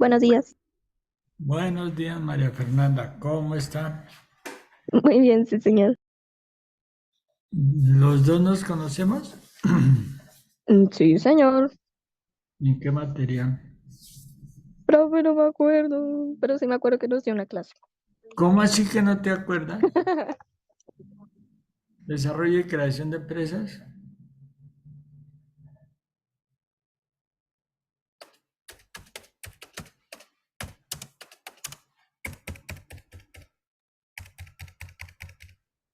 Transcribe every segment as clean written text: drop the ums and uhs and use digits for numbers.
Buenos días. Buenos días, María Fernanda. ¿Cómo está? Muy bien, sí, señor. ¿Los dos nos conocemos? Sí, señor. ¿En qué materia? Profe, no me acuerdo, pero sí me acuerdo que nos dio una clase. ¿Cómo así que no te acuerdas? ¿Desarrollo y creación de empresas?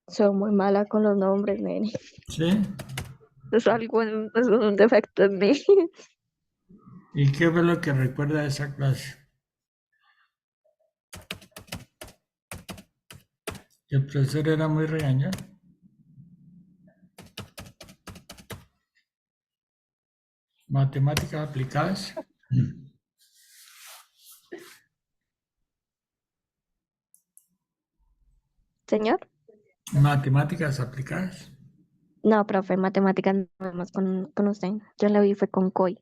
Soy muy mala con los nombres, nene. ¿Sí? Es un defecto en mí. ¿Y qué fue lo que recuerda de esa clase? ¿Que el profesor era muy regañón? ¿Matemáticas aplicadas? ¿Señor? ¿Matemáticas aplicadas? No, profe, matemáticas no vemos con usted. Yo la vi fue con COI.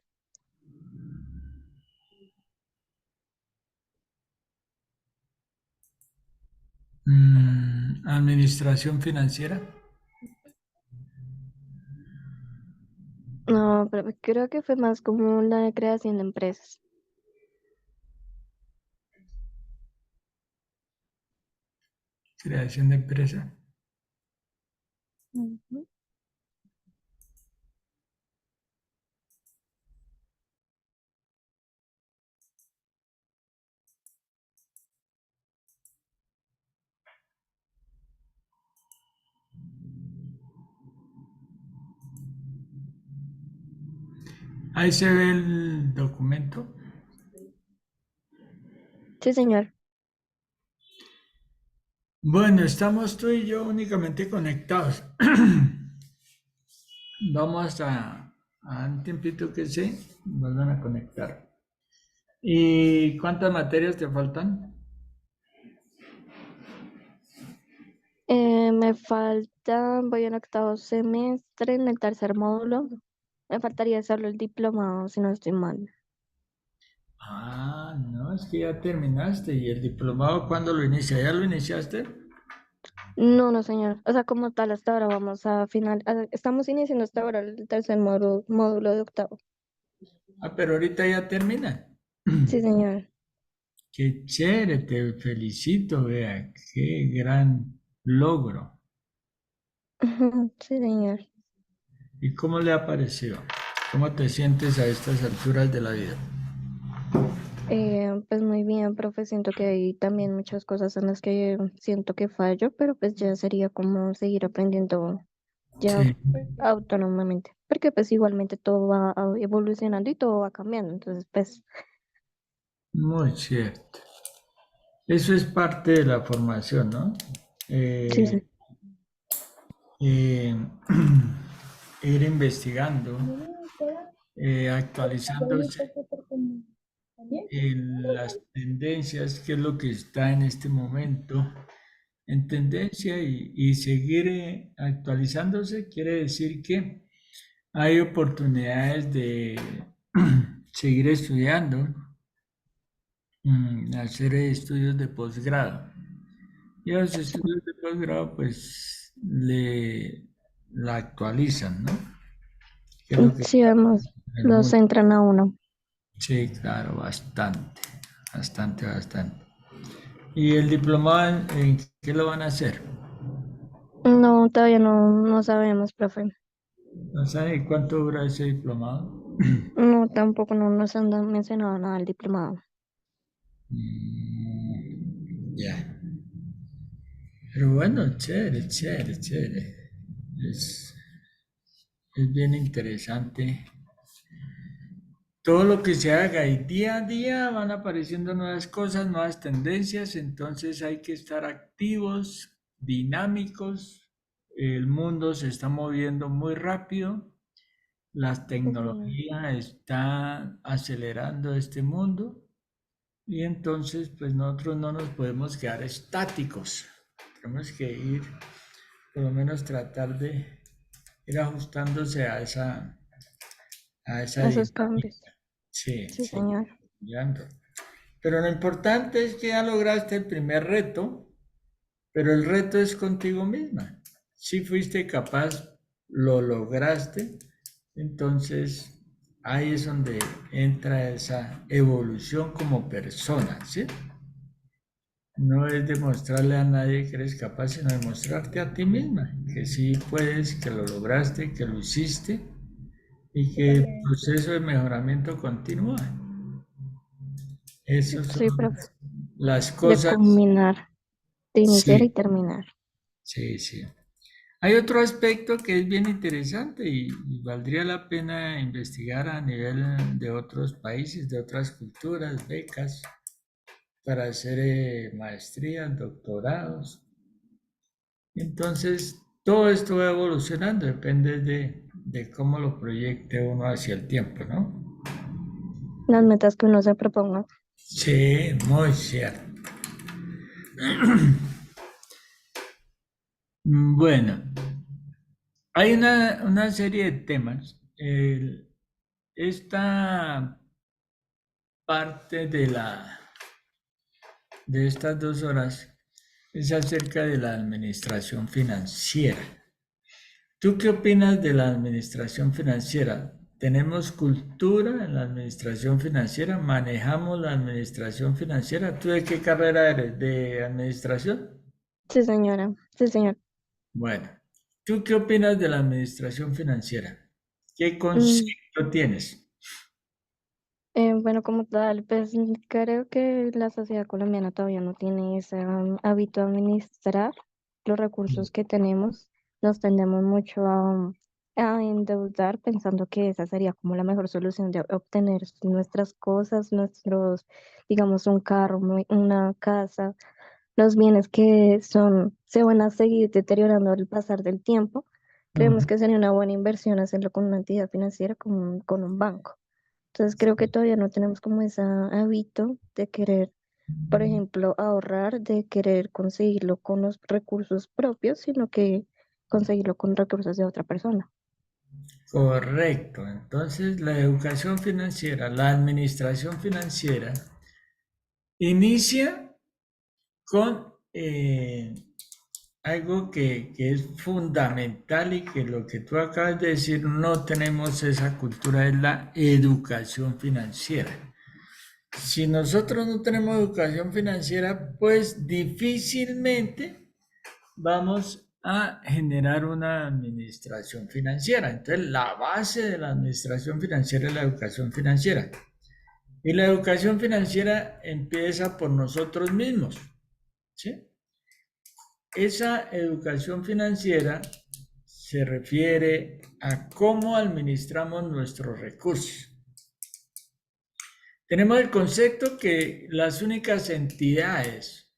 ¿Administración financiera? No, pero creo que fue más como la de creación de empresas. ¿Creación de empresa? Ujú. Ahí se ve el documento. Sí, señor. Bueno, estamos tú y yo únicamente conectados. Vamos a un tiempito que se vuelvan a conectar. ¿Y cuántas materias te faltan? Me falta, voy en octavo semestre, en el tercer módulo. Me faltaría solo el diplomado, si no estoy mal. Ah, no, es que ya terminaste. ¿Y el diplomado cuándo lo inicia? ¿Ya lo iniciaste? No, no, señor. O sea, como tal, hasta ahora vamos a final. Estamos iniciando hasta ahora el tercer módulo de octavo. Ah, pero ahorita ya termina. Sí, señor. Qué chévere, te felicito, vea, qué gran logro. Sí, señor. ¿Y cómo le ha parecido? ¿Cómo te sientes a estas alturas de la vida? pues muy bien, profe. Siento que hay también muchas cosas en las que siento que fallo, pero pues ya sería como seguir aprendiendo ya Sí, autónomamente, porque pues igualmente todo va evolucionando y todo va cambiando. Entonces, pues muy cierto. Eso es parte de la formación, ¿no? sí, Eh, sí. eh, Ir investigando, actualizándose en las tendencias, qué es lo que está en este momento en tendencia y seguir actualizándose quiere decir que hay oportunidades de seguir estudiando, hacer estudios de posgrado. Y a los estudios de posgrado, pues, la actualizan, ¿no? ¿Qué es lo que Sí, está además, en el los mundo? entran a uno. Sí, claro, bastante, bastante, bastante. ¿Y el diplomado en qué lo van a hacer? No, todavía no sabemos, profe. ¿No sabe cuánto dura ese diplomado? No, tampoco no nos han mencionado nada del diplomado. Ya. Pero bueno, chévere, chévere, chévere. Es, es bien interesante todo lo que se haga y día a día van apareciendo nuevas cosas, nuevas tendencias, entonces hay que estar activos, dinámicos. El mundo se está moviendo muy rápido, la Sí, señor. tecnología está acelerando este mundo y entonces pues nosotros no nos podemos quedar estáticos. Tenemos que ir, por lo menos tratar de ir ajustándose a esa Esos dinámica. cambios. Sí, Sí, sí, señor. cambiando. Pero lo importante es que ya lograste el primer reto, pero el reto es contigo misma. Si fuiste capaz, lo lograste, entonces ahí es donde entra esa evolución como persona, ¿sí? No es demostrarle a nadie que eres capaz, sino demostrarte a ti misma que sí puedes, que lo lograste, que lo hiciste y que el proceso de mejoramiento continúa. Esas Sí, son profe. las De cosas. culminar, de iniciar y Sí, terminar. sí, sí. Hay otro aspecto que es bien interesante y valdría la pena investigar a nivel de otros países, de otras culturas, becas para hacer maestrías, doctorados. Entonces, todo esto va evolucionando, depende de cómo lo proyecte uno hacia el tiempo, ¿no? Las metas que uno se proponga. Sí, muy cierto. Bueno, hay una serie de temas. Esta parte de estas 2 horas es acerca de la administración financiera. ¿Tú qué opinas de la administración financiera? ¿Tenemos cultura en la administración financiera? ¿Manejamos la administración financiera? ¿Tú de qué carrera eres? ¿De administración? Sí, señora. Sí, señor. Bueno, ¿tú qué opinas de la administración financiera? ¿Qué Mm, concepto tienes? bueno, como tal, pues creo que la sociedad colombiana todavía no tiene ese hábito de administrar los recursos que tenemos. Nos tendemos mucho a endeudar pensando que esa sería como la mejor solución de obtener nuestras cosas, nuestros, digamos, un carro, una casa, los bienes que son, se van a seguir deteriorando al pasar del tiempo. Creemos Ujú. que sería una buena inversión hacerlo con una entidad financiera, con un banco. Entonces creo que todavía no tenemos como ese hábito de querer, por ejemplo, ahorrar, de querer conseguirlo con los recursos propios, sino que conseguirlo con recursos de otra persona. Correcto. Entonces, la educación financiera, la administración financiera, inicia con algo que es fundamental y que lo que tú acabas de decir, no tenemos esa cultura, es la educación financiera. Si nosotros no tenemos educación financiera, pues difícilmente vamos a generar una administración financiera. Entonces, la base de la administración financiera es la educación financiera. Y la educación financiera empieza por nosotros mismos, ¿sí? Esa educación financiera se refiere a cómo administramos nuestros recursos. Tenemos el concepto que las únicas entidades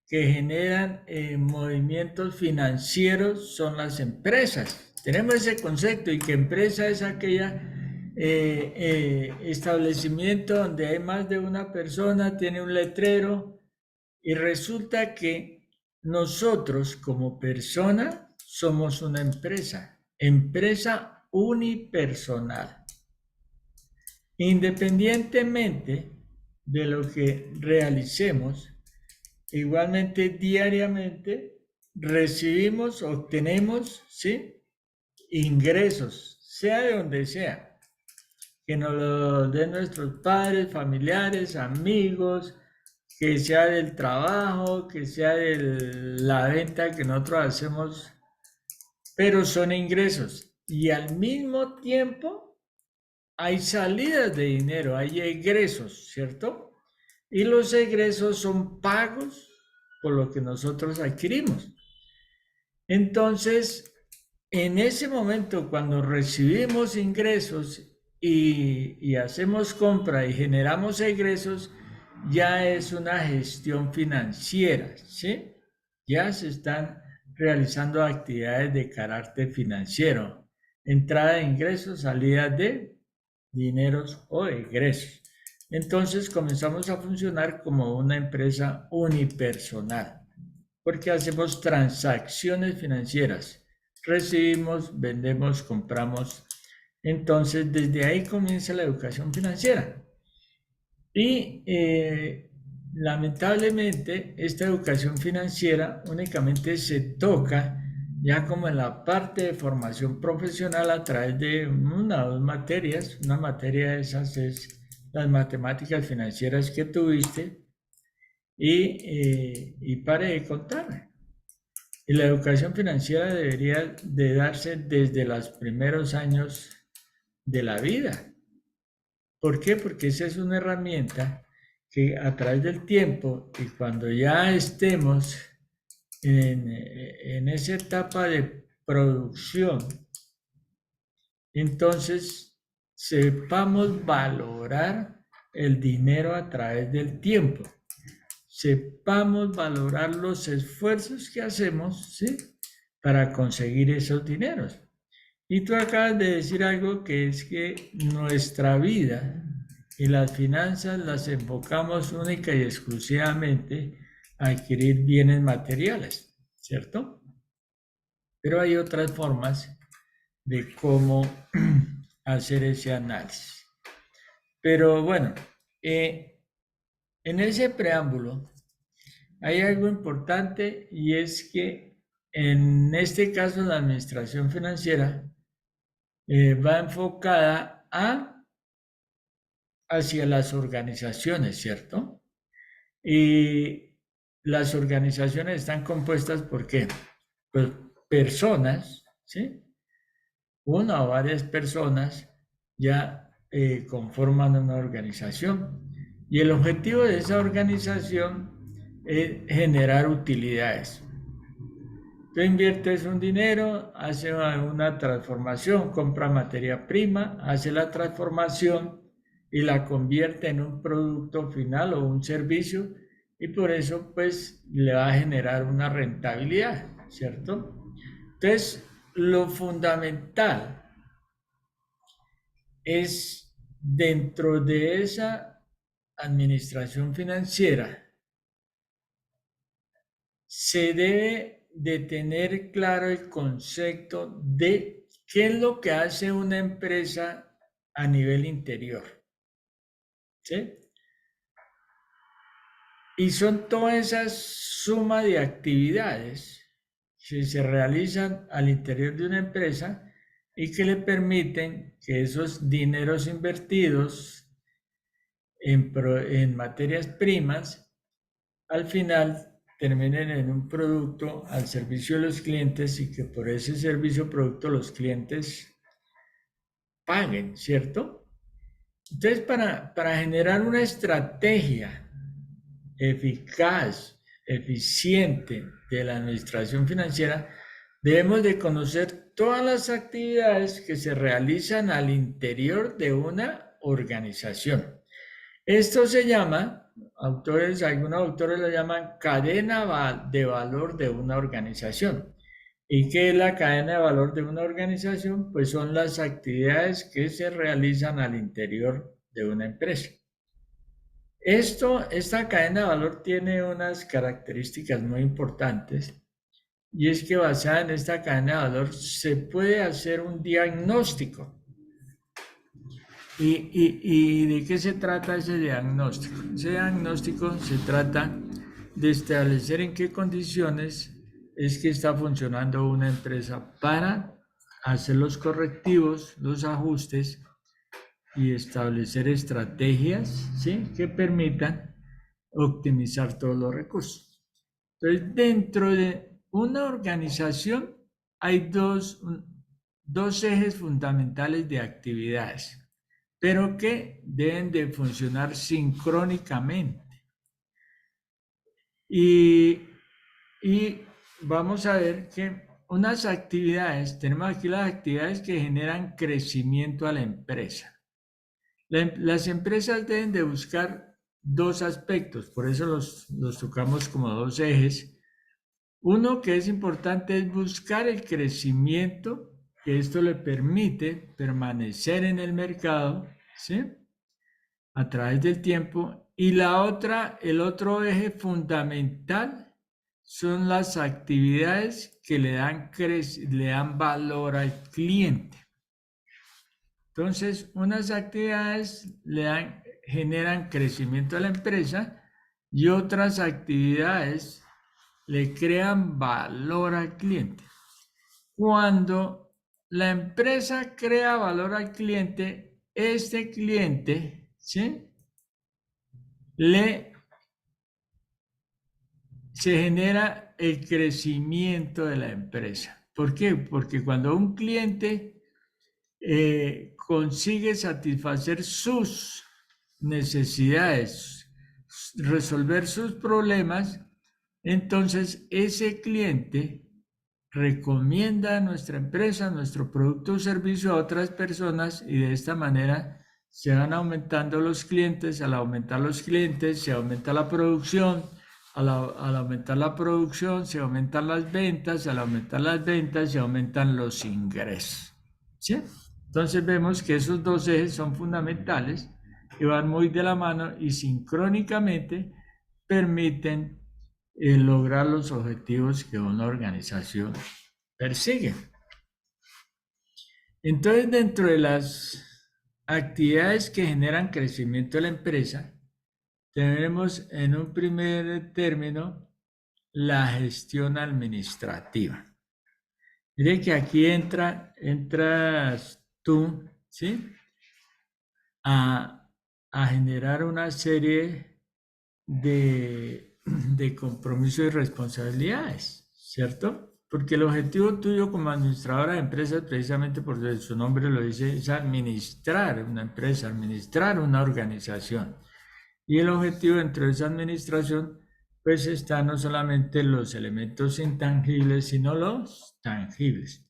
que generan movimientos financieros son las empresas. Tenemos ese concepto y que empresa es aquella establecimiento donde hay más de una persona, tiene un letrero y resulta que nosotros como persona somos una empresa unipersonal. Independientemente de lo que realicemos, igualmente diariamente recibimos, obtenemos, ¿sí?, ingresos, sea de donde sea, que nos lo den nuestros padres, familiares, amigos, que sea del trabajo, que sea de la venta que nosotros hacemos, pero son ingresos. Y al mismo tiempo hay salidas de dinero, hay egresos, ¿cierto? Y los egresos son pagos por lo que nosotros adquirimos. Entonces, en ese momento, cuando recibimos ingresos y hacemos compra y generamos egresos, ya es una gestión financiera, ¿sí? Ya se están realizando actividades de carácter financiero, entrada de ingresos, salida de dineros o egresos. Entonces comenzamos a funcionar como una empresa unipersonal, porque hacemos transacciones financieras, recibimos, vendemos, compramos. Entonces desde ahí comienza la educación financiera. Y lamentablemente esta educación financiera únicamente se toca ya como en la parte de formación profesional a través de una o dos materias. Una materia de esas es las matemáticas financieras que tuviste y pare de contar. Y la educación financiera debería de darse desde los primeros años de la vida. ¿Por qué? Porque esa es una herramienta que a través del tiempo y cuando ya estemos en esa etapa de producción, entonces sepamos valorar el dinero a través del tiempo, sepamos valorar los esfuerzos que hacemos, ¿sí?, para conseguir esos dineros. Y tú acabas de decir algo que es que nuestra vida y las finanzas las enfocamos única y exclusivamente a adquirir bienes materiales, ¿cierto? Pero hay otras formas de cómo hacer ese análisis. Pero bueno, en ese preámbulo hay algo importante y es que en este caso la administración financiera va enfocada hacia las organizaciones, ¿cierto? Y las organizaciones están compuestas por qué? Pues personas, ¿sí? Una o varias personas ya conforman una organización. Y el objetivo de esa organización es generar utilidades. Tú inviertes un dinero, hace una transformación, compra materia prima, hace la transformación y la convierte en un producto final o un servicio y por eso pues le va a generar una rentabilidad, ¿cierto? Entonces, lo fundamental es dentro de esa administración financiera se debe de tener claro el concepto de qué es lo que hace una empresa a nivel interior, ¿sí? Y son toda esa suma de actividades que se realizan al interior de una empresa y que le permiten que esos dineros invertidos en materias primas al final terminen en un producto al servicio de los clientes y que por ese servicio o producto los clientes paguen, ¿cierto? Entonces, para generar una estrategia eficaz, eficiente de la administración financiera, debemos de conocer todas las actividades que se realizan al interior de una organización. Esto se llama, algunos autores lo llaman cadena de valor de una organización. ¿Y qué es la cadena de valor de una organización? Pues son las actividades que se realizan al interior de una empresa. Esta cadena de valor tiene unas características muy importantes y es que basada en esta cadena de valor se puede hacer un diagnóstico. ¿Y de qué se trata ese diagnóstico? Ese diagnóstico se trata de establecer en qué condiciones es que está funcionando una empresa para hacer los correctivos, los ajustes y establecer estrategias, ¿sí?, que permitan optimizar todos los recursos. Entonces, dentro de una organización hay dos ejes fundamentales de actividades, pero que deben de funcionar sincrónicamente. Y, y vamos a ver que unas actividades, tenemos aquí las actividades que generan crecimiento a la empresa. Las empresas deben de buscar dos aspectos, por eso los tocamos como dos ejes. Uno que es importante es buscar el crecimiento, que esto le permite permanecer en el mercado, ¿sí?, a través del tiempo. Y el otro eje fundamental son las actividades que le dan valor al cliente. Entonces, unas actividades generan crecimiento a la empresa y otras actividades le crean valor al cliente. Cuando la empresa crea valor al cliente, este cliente, ¿sí?, se genera el crecimiento de la empresa. ¿Por qué? Porque cuando un cliente consigue satisfacer sus necesidades, resolver sus problemas, entonces ese cliente recomienda a nuestra empresa, nuestro producto o servicio a otras personas y de esta manera se van aumentando los clientes. Al aumentar los clientes se aumenta la producción, al aumentar la producción se aumentan las ventas, al aumentar las ventas se aumentan los ingresos, ¿sí? Entonces vemos que esos dos ejes son fundamentales y van muy de la mano y sincrónicamente permiten lograr los objetivos que una organización persigue. Entonces, dentro de las actividades que generan crecimiento de la empresa, tenemos en un primer término la gestión administrativa. Mire que aquí entras tú, ¿sí?, a generar una serie de compromisos y responsabilidades, ¿cierto? Porque el objetivo tuyo como administradora de empresas, precisamente por su nombre lo dice, es administrar una empresa, administrar una organización. Y el objetivo dentro de esa administración, pues está no solamente los elementos intangibles, sino los tangibles.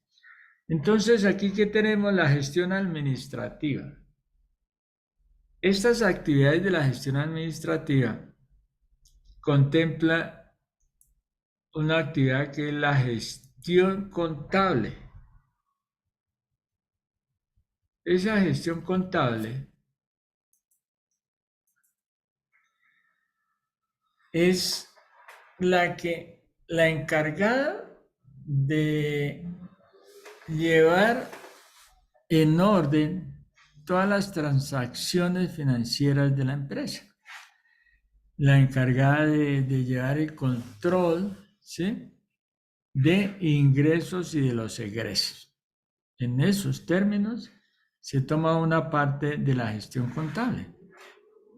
Entonces, aquí que tenemos la gestión administrativa. Estas actividades de la gestión administrativa contempla una actividad que es la gestión contable. Esa gestión contable es la encargada de llevar en orden todas las transacciones financieras de la empresa. La encargada de llevar el control, ¿sí?, de ingresos y de los egresos. En esos términos se toma una parte de la gestión contable.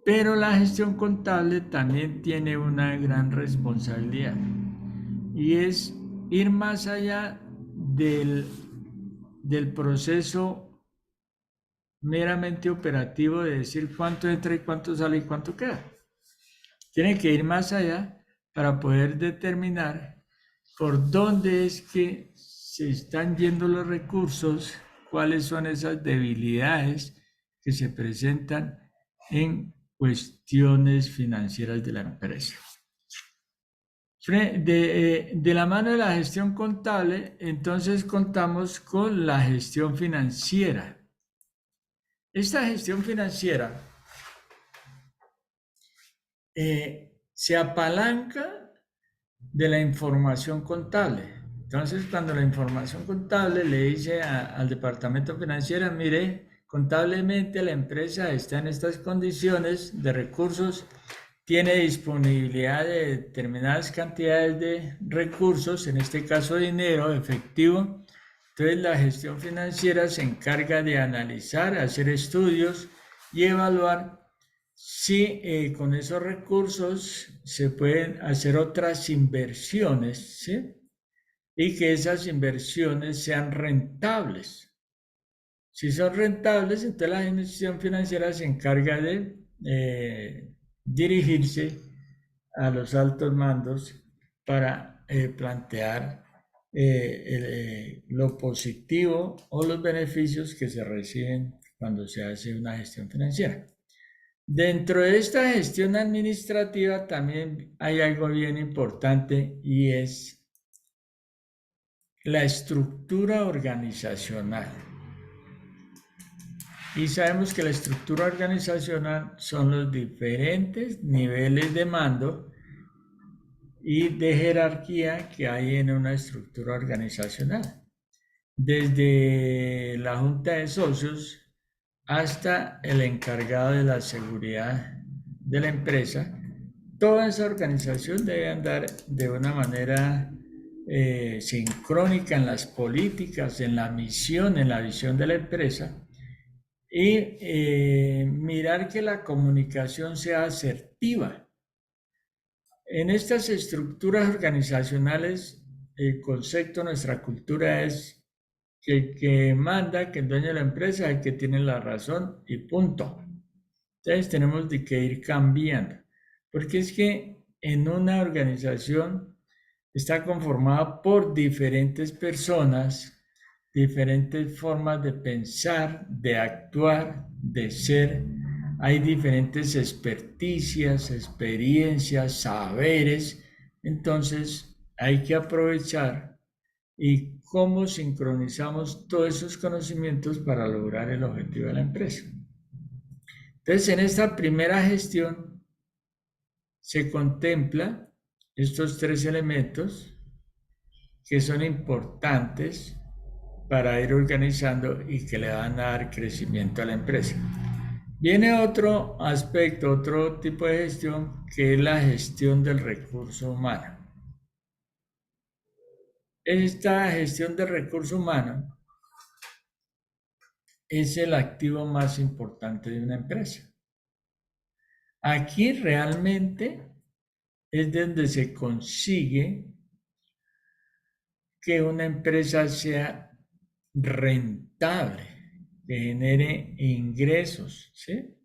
Pero la gestión contable también tiene una gran responsabilidad y es ir más allá del proceso meramente operativo de decir cuánto entra y cuánto sale y cuánto queda. Tiene que ir más allá para poder determinar por dónde es que se están yendo los recursos, cuáles son esas debilidades que se presentan en cuestiones financieras de la empresa. De la mano de la gestión contable, entonces contamos con la gestión financiera. Esta gestión financiera se apalanca de la información contable. Entonces, cuando la información contable le dice al departamento financiero, mire, contablemente la empresa está en estas condiciones de recursos, tiene disponibilidad de determinadas cantidades de recursos, en este caso dinero, efectivo. Entonces, la gestión financiera se encarga de analizar, hacer estudios y evaluar si con esos recursos se pueden hacer otras inversiones, ¿sí? Y que esas inversiones sean rentables. Si son rentables, entonces la gestión financiera se encarga de dirigirse a los altos mandos para plantear lo positivo o los beneficios que se reciben cuando se hace una gestión financiera. Dentro de esta gestión administrativa también hay algo bien importante y es la estructura organizacional. Y sabemos que la estructura organizacional son los diferentes niveles de mando y de jerarquía que hay en una estructura organizacional. Desde la junta de socios hasta el encargado de la seguridad de la empresa, toda esa organización debe andar de una manera sincrónica en las políticas, en la misión, en la visión de la empresa y mirar que la comunicación sea asertiva. En estas estructuras organizacionales, el concepto de nuestra cultura es que el que manda, que el dueño de la empresa, es el que tiene la razón y punto. Entonces tenemos que ir cambiando, porque es que en una organización está conformada por diferentes personas, diferentes formas de pensar, de actuar, de ser. Hay diferentes experticias, experiencias, saberes. Entonces hay que aprovechar y cómo sincronizamos todos esos conocimientos para lograr el objetivo de la empresa. Entonces, en esta primera gestión se contempla estos tres elementos que son importantes para ir organizando y que le van a dar crecimiento a la empresa. Viene otro aspecto, otro tipo de gestión, que es la gestión del recurso humano. Esta gestión del recurso humano es el activo más importante de una empresa. Aquí realmente es donde se consigue que una empresa sea rentable, que genere ingresos, ¿sí?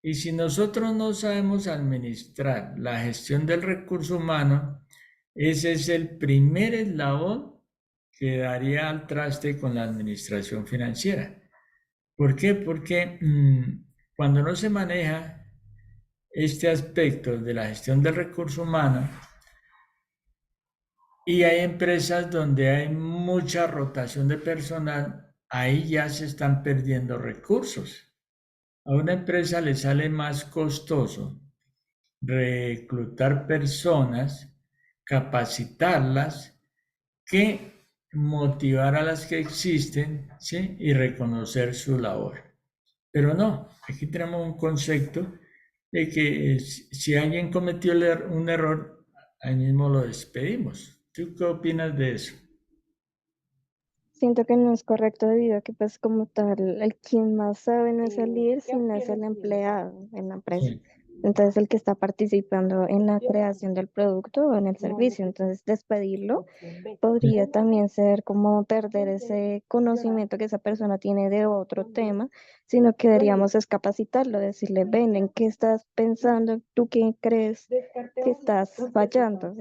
Y si nosotros no sabemos administrar la gestión del recurso humano, ese es el primer eslabón que daría al traste con la administración financiera. ¿Por qué? Porque cuando no se maneja este aspecto de la gestión del recurso humano, y hay empresas donde hay mucha rotación de personal, ahí ya se están perdiendo recursos. A una empresa le sale más costoso reclutar personas, capacitarlas, que motivar a las que existen, ¿sí? Y reconocer su labor. Pero no, aquí tenemos un concepto de que si alguien cometió un error, ahí mismo lo despedimos. ¿Tú qué opinas de eso? Siento que no es correcto debido a que pues como tal, el quien más sabe no es el líder, sino es el empleado en la empresa. Sí. Entonces, el que está participando en la creación del producto o en el servicio. Entonces, despedirlo podría también ser como perder ese conocimiento que esa persona tiene de otro tema, sino que deberíamos es capacitarlo, decirle, ven, ¿en qué estás pensando? ¿Tú qué crees que estás fallando?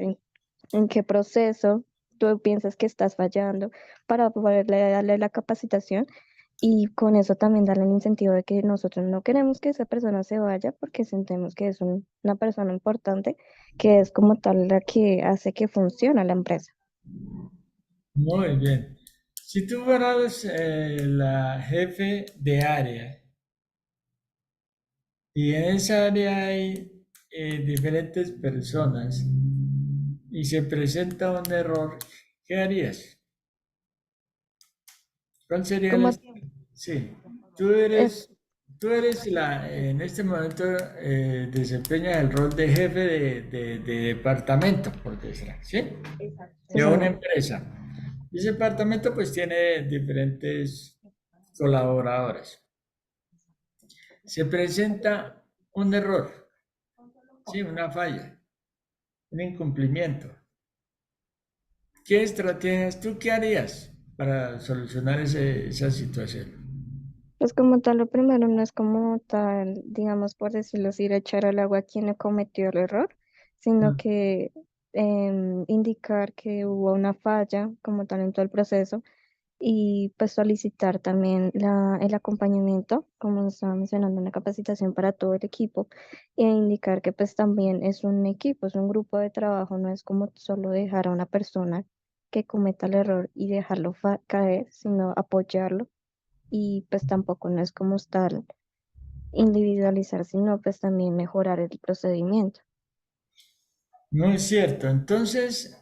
¿En qué proceso tú piensas que estás fallando? Para poderle darle la capacitación y con eso también darle el incentivo de que nosotros no queremos que esa persona se vaya porque sentimos que es una persona importante, que es como tal la que hace que funcione la empresa. Muy bien. Si tú fueras la jefe de área y en esa área hay diferentes personas y se presenta un error, ¿qué harías? ¿Cuál sería Como Sí, tú es, eres, tú eres en este momento desempeñas el rol de jefe de departamento, por decirlo, ¿sí? sí, De una señor. empresa. Y ese departamento pues tiene diferentes colaboradores. Se presenta un error, ¿sí? Una falla, un incumplimiento. ¿Qué estrategias tú qué harías para solucionar esa situación? Pues como tal, lo primero no es como tal, digamos, por decirlo así, ir a echar al agua a quien le cometió el error, sino Mm. que indicar que hubo una falla como tal en todo el proceso y pues solicitar también el acompañamiento, como estaba mencionando, una capacitación para todo el equipo e indicar que pues también es un equipo, es un grupo de trabajo, no es como solo dejar a una persona que cometa el error y dejarlo caer, sino apoyarlo y pues tampoco no es como tal individualizar, sino pues también mejorar el procedimiento. Muy cierto. Entonces,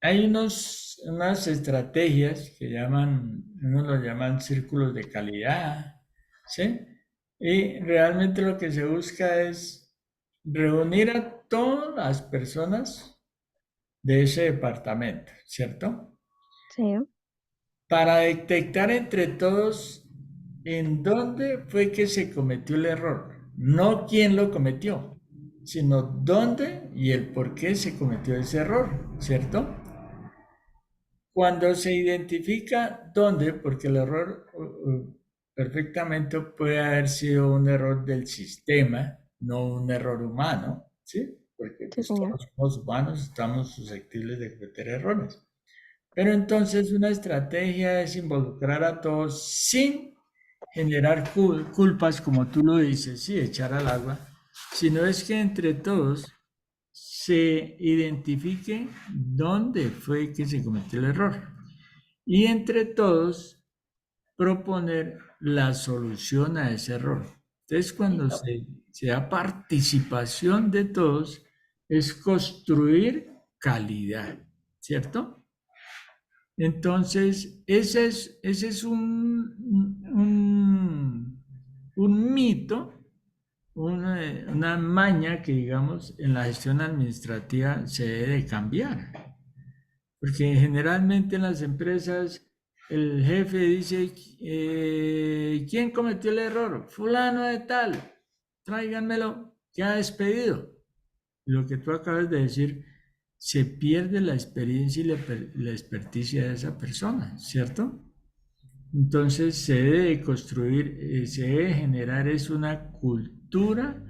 hay unas estrategias que unos lo llaman círculos de calidad, ¿sí? Y realmente lo que se busca es reunir a todas las personas de ese departamento, ¿cierto? Sí, Para detectar entre todos en dónde fue que se cometió el error, no quién lo cometió, sino dónde y el por qué se cometió ese error, ¿cierto? Cuando se identifica dónde, porque el error perfectamente puede haber sido un error del sistema, no un error humano, ¿sí? Porque sí, pues señor. todos somos humanos, estamos susceptibles de cometer errores. Pero entonces una estrategia es involucrar a todos sin generar culpas, como tú lo dices, sí, echar al agua, sino es que entre todos se identifique dónde fue que se cometió el error y entre todos proponer la solución a ese error. Entonces, cuando se da participación de todos, es construir calidad, ¿cierto? Entonces, ese es un mito, una maña que, digamos, en la gestión administrativa se debe de cambiar. Porque generalmente en las empresas el jefe dice, ¿quién cometió el error? Fulano de tal, tráiganmelo, que ha despedido. Lo que tú acabas de decir, se pierde la experiencia y la experticia de esa persona, ¿cierto? Entonces se debe construir, se debe generar es una cultura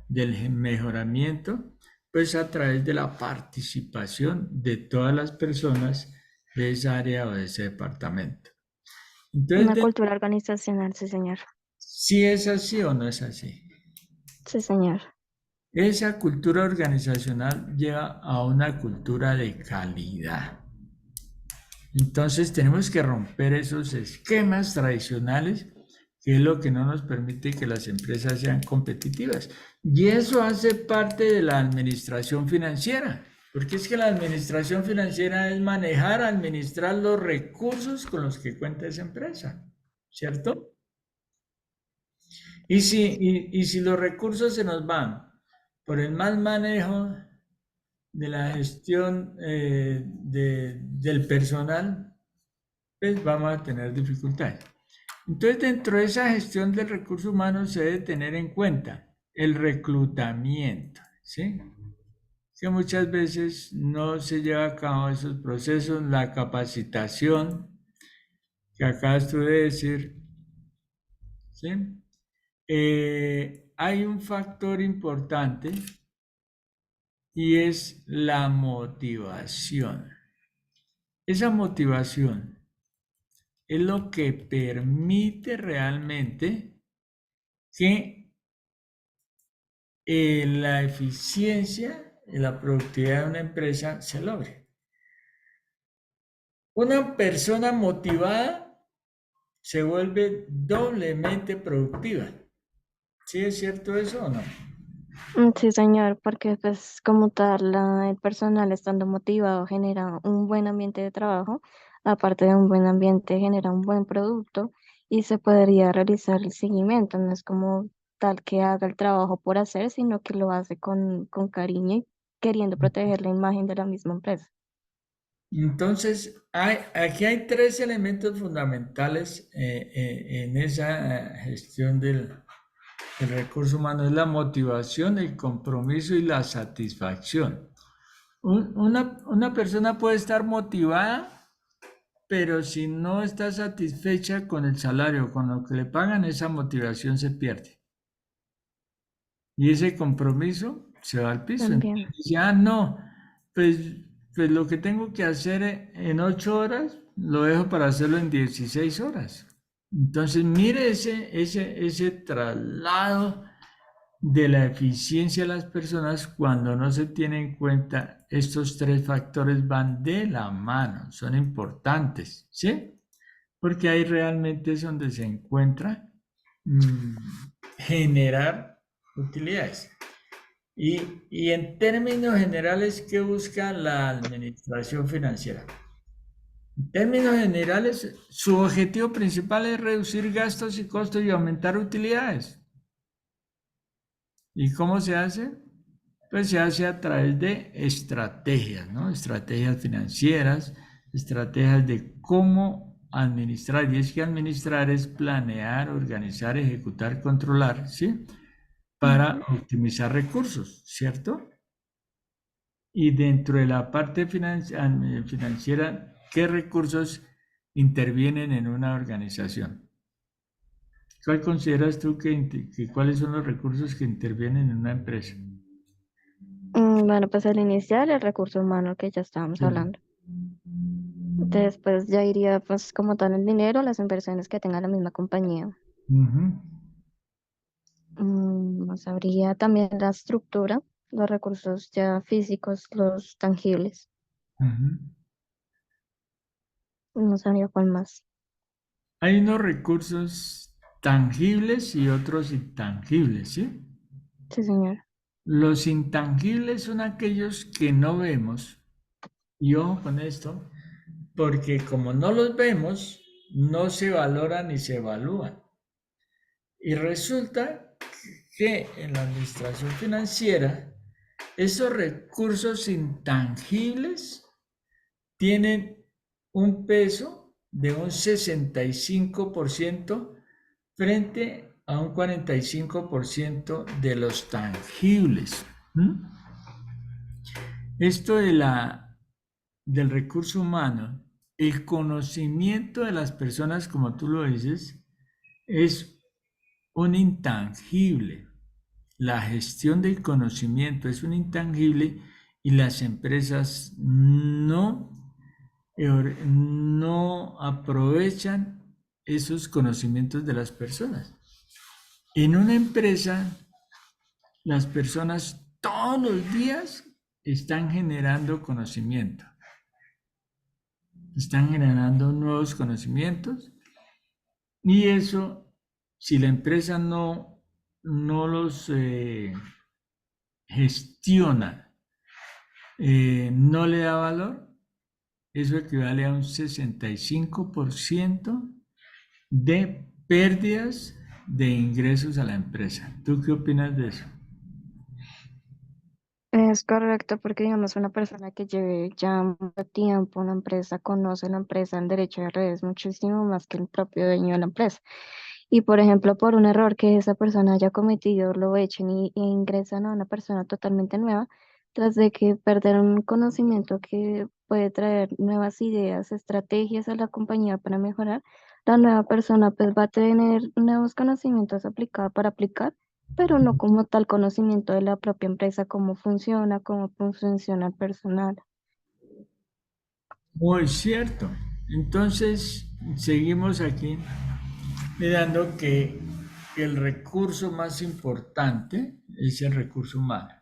del mejoramiento, pues a través de la participación de todas las personas de esa área o de ese departamento. Entonces, Una cultura organizacional, sí, señor. si es así o no es así. Sí, señor. Esa cultura organizacional lleva a una cultura de calidad. Entonces tenemos que romper esos esquemas tradicionales, que es lo que no nos permite que las empresas sean competitivas. Y eso hace parte de la administración financiera, porque es que la administración financiera es manejar, administrar los recursos con los que cuenta esa empresa, ¿cierto? Y si los recursos se nos van por el mal manejo de la gestión del personal, pues vamos a tener dificultades. Entonces, dentro de esa gestión del recurso humano se debe tener en cuenta el reclutamiento, ¿sí? Que muchas veces no se lleva a cabo esos procesos, la capacitación que acabas tú de decir, ¿sí? Hay un factor importante y es la motivación. Esa motivación es lo que permite realmente que la eficiencia y la productividad de una empresa se logre. Una persona motivada se vuelve doblemente productiva. ¿Sí es cierto eso o no? Sí, señor, porque pues como tal, el personal estando motivado genera un buen ambiente de trabajo, aparte de un buen ambiente genera un buen producto y se podría realizar el seguimiento, no es como tal que haga el trabajo por hacer, sino que lo hace con cariño y queriendo proteger la imagen de la misma empresa. Entonces, aquí hay tres elementos fundamentales en esa gestión del recurso humano. Es la motivación, el compromiso y la satisfacción. Una persona puede estar motivada, pero si no está satisfecha con el salario, con lo que le pagan, esa motivación se pierde. Y ese compromiso se va al piso. También. Entonces dice, no, pues, pues lo que tengo que hacer en 8 horas, lo dejo para hacerlo en 16 horas. Entonces, mire ese traslado de la eficiencia de las personas cuando no se tiene en cuenta estos tres factores van de la mano, son importantes, ¿sí? Porque ahí realmente es donde se encuentra mm, generar utilidades. Y en términos generales, ¿qué busca la administración financiera? En términos generales, su objetivo principal es reducir gastos y costos y aumentar utilidades. ¿Y cómo se hace? Pues se hace a través de estrategias, ¿no? Estrategias financieras, estrategias de cómo administrar. Y es que administrar es planear, organizar, ejecutar, controlar, ¿sí? Para Ujú. optimizar recursos, ¿cierto? Y dentro de la parte financiera, ¿qué recursos intervienen en una organización? ¿Cuál consideras tú que cuáles son los recursos que intervienen en una empresa? Bueno, pues el inicial, el recurso humano que ya estábamos Sí. hablando. Después ya iría pues como tal el dinero, las inversiones que tenga la misma compañía. Ujú, Nos habría también la estructura, los recursos ya físicos, los tangibles. ujú. No sabría cuál más. Hay unos recursos tangibles y otros intangibles, ¿sí? Sí, señor. Los intangibles son aquellos que no vemos, y ojo con esto, porque como no los vemos, no se valoran ni se evalúan. Y resulta que en la administración financiera, esos recursos intangibles tienen un peso de un 65% frente a un 45% de los tangibles. ¿Mm? Esto del recurso humano, el conocimiento de las personas, como tú lo dices, es un intangible. La gestión del conocimiento es un intangible y las empresas no aprovechan esos conocimientos de las personas. En una empresa, las personas todos los días están generando conocimiento, están generando nuevos conocimientos y eso, si la empresa no los gestiona, no le da valor, eso equivale a un 65% de pérdidas de ingresos a la empresa. ¿Tú qué opinas de eso? Es correcto porque, digamos, una persona que lleve ya mucho tiempo en una empresa, conoce la empresa, el derecho de redes muchísimo más que el propio dueño de la empresa. y, por ejemplo, por un error que esa persona haya cometido, lo echen y ingresan a una persona totalmente nueva, tras de que perder un conocimiento que puede traer nuevas ideas, estrategias a la compañía para mejorar, la nueva persona pues va a tener nuevos conocimientos aplicados para aplicar, pero no como tal conocimiento de la propia empresa, cómo funciona el personal. Muy cierto. Entonces, seguimos aquí mirando que el recurso más importante es el recurso humano.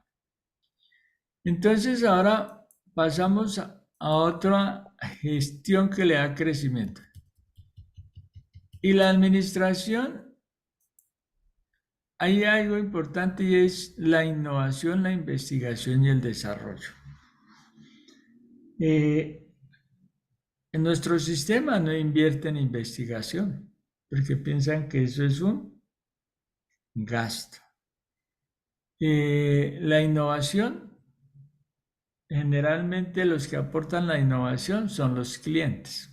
Entonces, ahora pasamos a otra gestión que le da crecimiento. Y la administración, hay algo importante y es la innovación, la investigación y el desarrollo. Eh, en nuestro sistema no invierte en investigación porque piensan que eso es un gasto. La innovación, generalmente los que aportan la innovación son los clientes.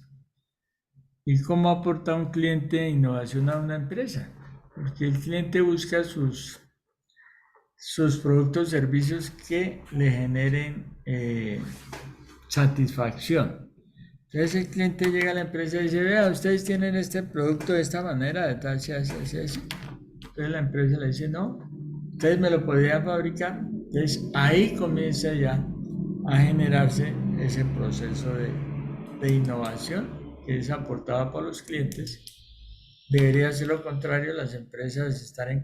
¿Y cómo aporta un cliente innovación a una empresa? Porque el cliente busca sus productos o servicios que le generen satisfacción. Entonces el cliente llega a la empresa y dice, vea, ustedes tienen este producto de esta manera, de tal, se hace, así, así. Entonces la empresa le dice, no, ustedes me lo podrían fabricar. Entonces ahí comienza ya a generarse ese proceso de innovación que es aportada por los clientes. Debería ser lo contrario, las empresas están en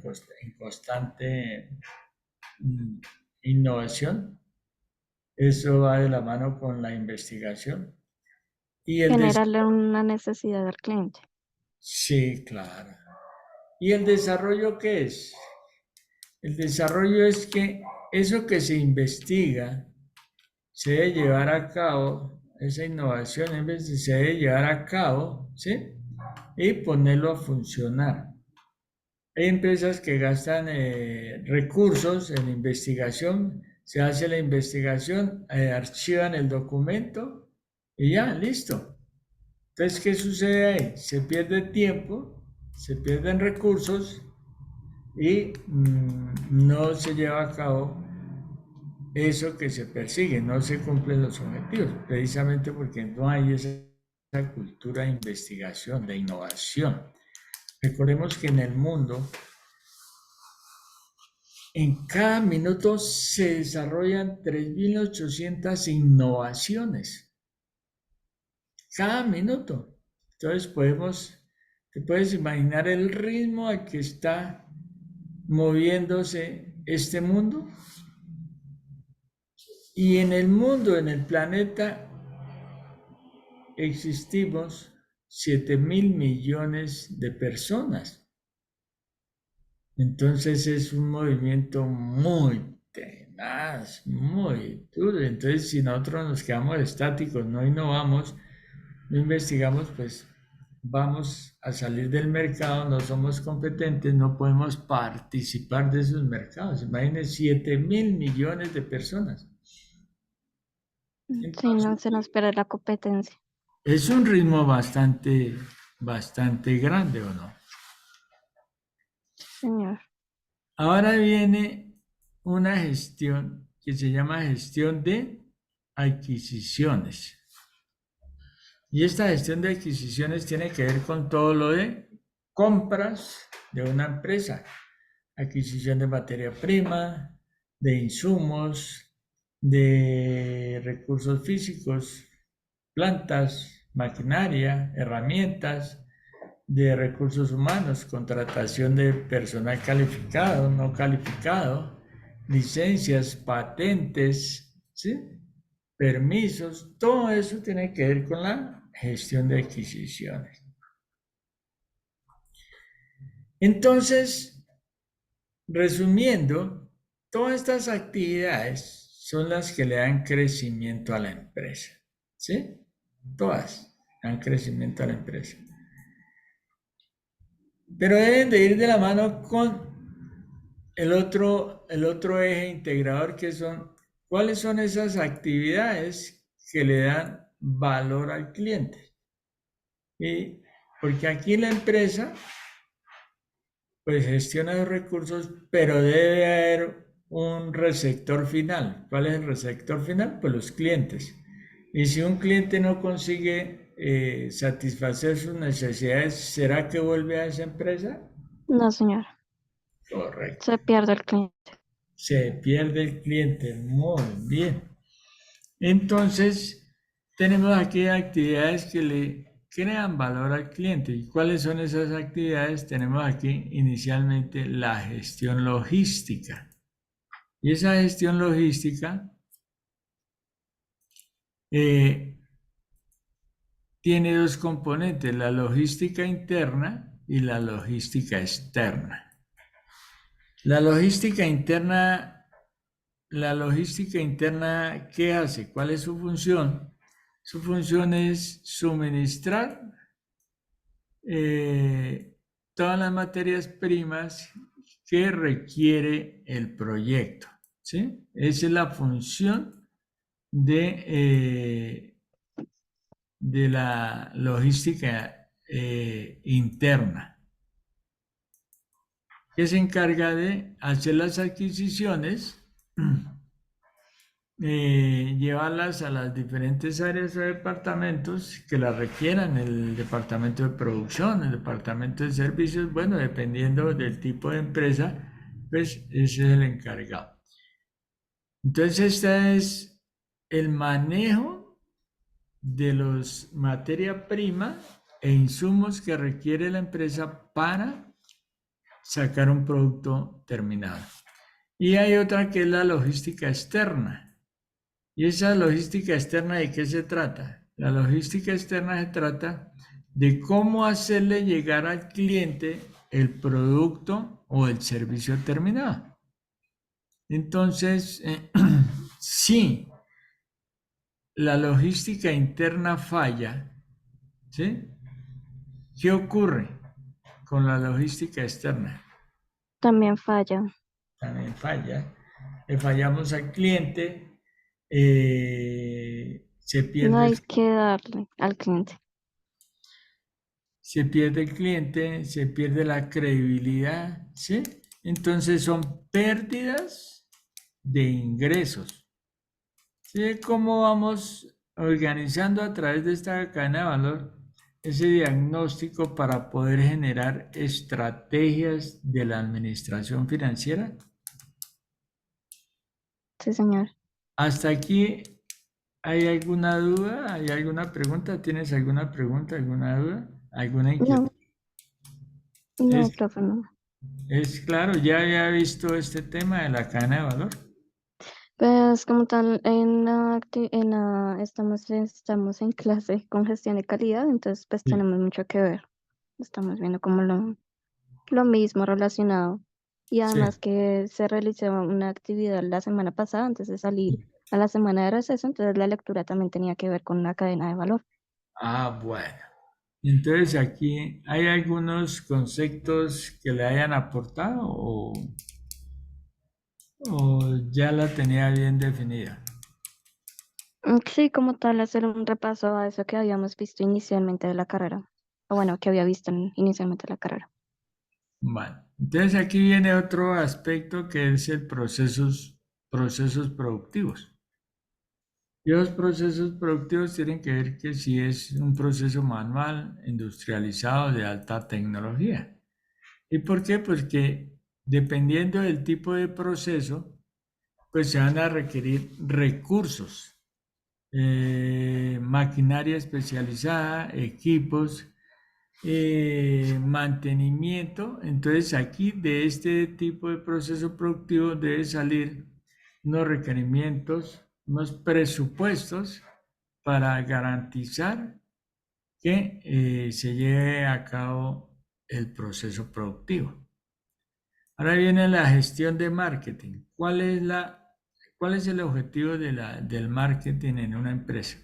constante innovación. Eso va de la mano con la investigación. Y el Generarle una necesidad al cliente. Sí, claro. ¿Y el desarrollo qué es? El desarrollo es que eso que se investiga se debe llevar a cabo, esa innovación en vez de se debe llevar a cabo, ¿sí? Y ponerlo a funcionar. Hay empresas que gastan recursos en investigación, se hace la investigación, archivan el documento y ya, listo. Entonces, ¿qué sucede ahí? Se pierde tiempo, se pierden recursos y no se lleva a cabo eso que se persigue, no se cumplen los objetivos, precisamente porque no hay esa cultura de investigación, de innovación. Recordemos que en el mundo, en cada minuto se desarrollan 3.800 innovaciones. Cada minuto. Entonces te puedes imaginar el ritmo al que está moviéndose este mundo. Y en el mundo, en el planeta, existimos 7.000 millones de personas. Entonces es un movimiento muy tenaz, muy duro. Entonces si nosotros nos quedamos estáticos, no innovamos, no investigamos, pues vamos a salir del mercado, no somos competentes, no podemos participar de esos mercados. Imagínense 7.000 millones de personas. Sí, no Entonces, se nos espera la competencia. es un ritmo bastante grande, ¿o no? Señor. Ahora viene una gestión que se llama gestión de adquisiciones. Y esta gestión de adquisiciones tiene que ver con todo lo de compras de una empresa, adquisición de materia prima, de insumos, de recursos físicos, plantas, maquinaria, herramientas, de recursos humanos, contratación de personal calificado, no calificado, licencias, patentes, ¿sí? Permisos, todo eso tiene que ver con la gestión de adquisiciones. Entonces, resumiendo, todas estas actividades son las que le dan crecimiento a la empresa, ¿sí? Todas dan crecimiento a la empresa. Pero deben de ir de la mano con el otro eje integrador que son, ¿cuáles son esas actividades que le dan valor al cliente? Y porque aquí la empresa pues gestiona los recursos, pero debe haber un receptor final. ¿Cuál es el receptor final? Pues los clientes. Y si un cliente no consigue satisfacer sus necesidades, ¿será que vuelve a esa empresa? No, señor. Correcto. Se pierde el cliente. Se pierde el cliente. Muy bien. Entonces, tenemos aquí actividades que le crean valor al cliente. ¿Y cuáles son esas actividades? Tenemos aquí inicialmente la gestión logística. Y esa gestión logística eh, tiene dos componentes, la logística interna y la logística externa. La logística interna, ¿qué hace? ¿Cuál es su función? Su función es suministrar eh, todas las materias primas que requiere el proyecto. ¿Sí? Esa es la función de la logística interna, que se encarga de hacer las adquisiciones, llevarlas a las diferentes áreas o departamentos que las requieran, el departamento de producción, el departamento de servicios, bueno, dependiendo del tipo de empresa, pues ese es el encargado. Entonces, este es el manejo de los materia prima e insumos que requiere la empresa para sacar un producto terminado. Y hay otra que es la logística externa. ¿Y esa logística externa de qué se trata? La logística externa se trata de cómo hacerle llegar al cliente el producto o el servicio terminado. Entonces, si la logística interna falla, ¿sí? ¿Qué ocurre con la logística externa? También falla. También falla. Le fallamos al cliente, se No pierde hay que darle al cliente. el cliente, se pierde la credibilidad, ¿sí? Entonces son pérdidas de ingresos. ¿Sí? ¿Cómo vamos organizando a través de esta cadena de valor ese diagnóstico para poder generar estrategias de la administración financiera? Sí, señor. Hasta aquí, ¿hay alguna duda? ¿Hay alguna pregunta? ¿Tienes alguna pregunta, alguna duda, alguna inquietud? No, no, Es, profe, no. es claro, ya había visto este tema de la cadena de valor. Pues como tal, estamos en clase con gestión de calidad, entonces pues Sí, tenemos mucho que ver. Estamos viendo como lo mismo relacionado. Y sí. además que se realizó una actividad la semana pasada antes de salir a la semana de receso, entonces la lectura también tenía que ver con una cadena de valor. Ah, bueno. Entonces aquí hay algunos conceptos que le hayan aportado o ya la tenía bien definida. Sí, como tal, hacer un repaso a eso que habíamos visto inicialmente de la carrera. O bueno, que había visto inicialmente de la carrera. Bueno, entonces aquí viene otro aspecto que es el procesos productivos. Y los procesos productivos tienen que ver que si es un proceso manual, industrializado, de alta tecnología. ¿Y por qué? Pues que dependiendo del tipo de proceso, pues se van a requerir recursos, maquinaria especializada, equipos, mantenimiento. Entonces aquí de este tipo de proceso productivo debe salir unos requerimientos, unos presupuestos para garantizar que se lleve a cabo el proceso productivo. Ahora viene la gestión de marketing. ¿Cuál es el objetivo del marketing en una empresa?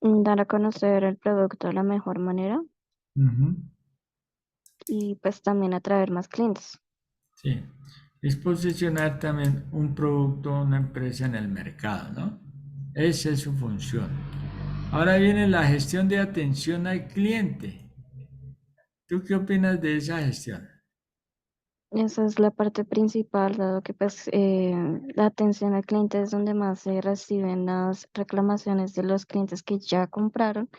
Dar a conocer el producto de la mejor manera Ujú, y pues también atraer más clientes. sí. Es posicionar también un producto o una empresa en el mercado, ¿no? Esa es su función. Ahora viene la gestión de atención al cliente. ¿Tú qué opinas de esa gestión? Esa es la parte principal, dado que pues la atención al cliente es donde más se reciben las reclamaciones de los clientes que ya compraron,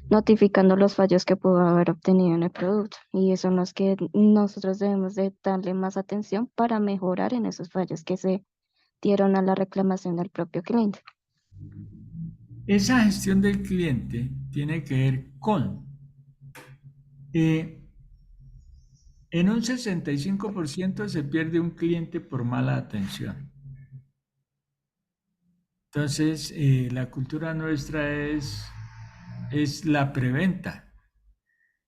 notificando los fallos que pudo haber obtenido en el producto. Y eso no es que nosotros debemos de darle más atención para mejorar en esos fallos que se dieron a la reclamación del propio cliente. Esa gestión del cliente tiene que ver con, eh, en un 65% se pierde un cliente por mala atención. Entonces, la cultura nuestra es la preventa.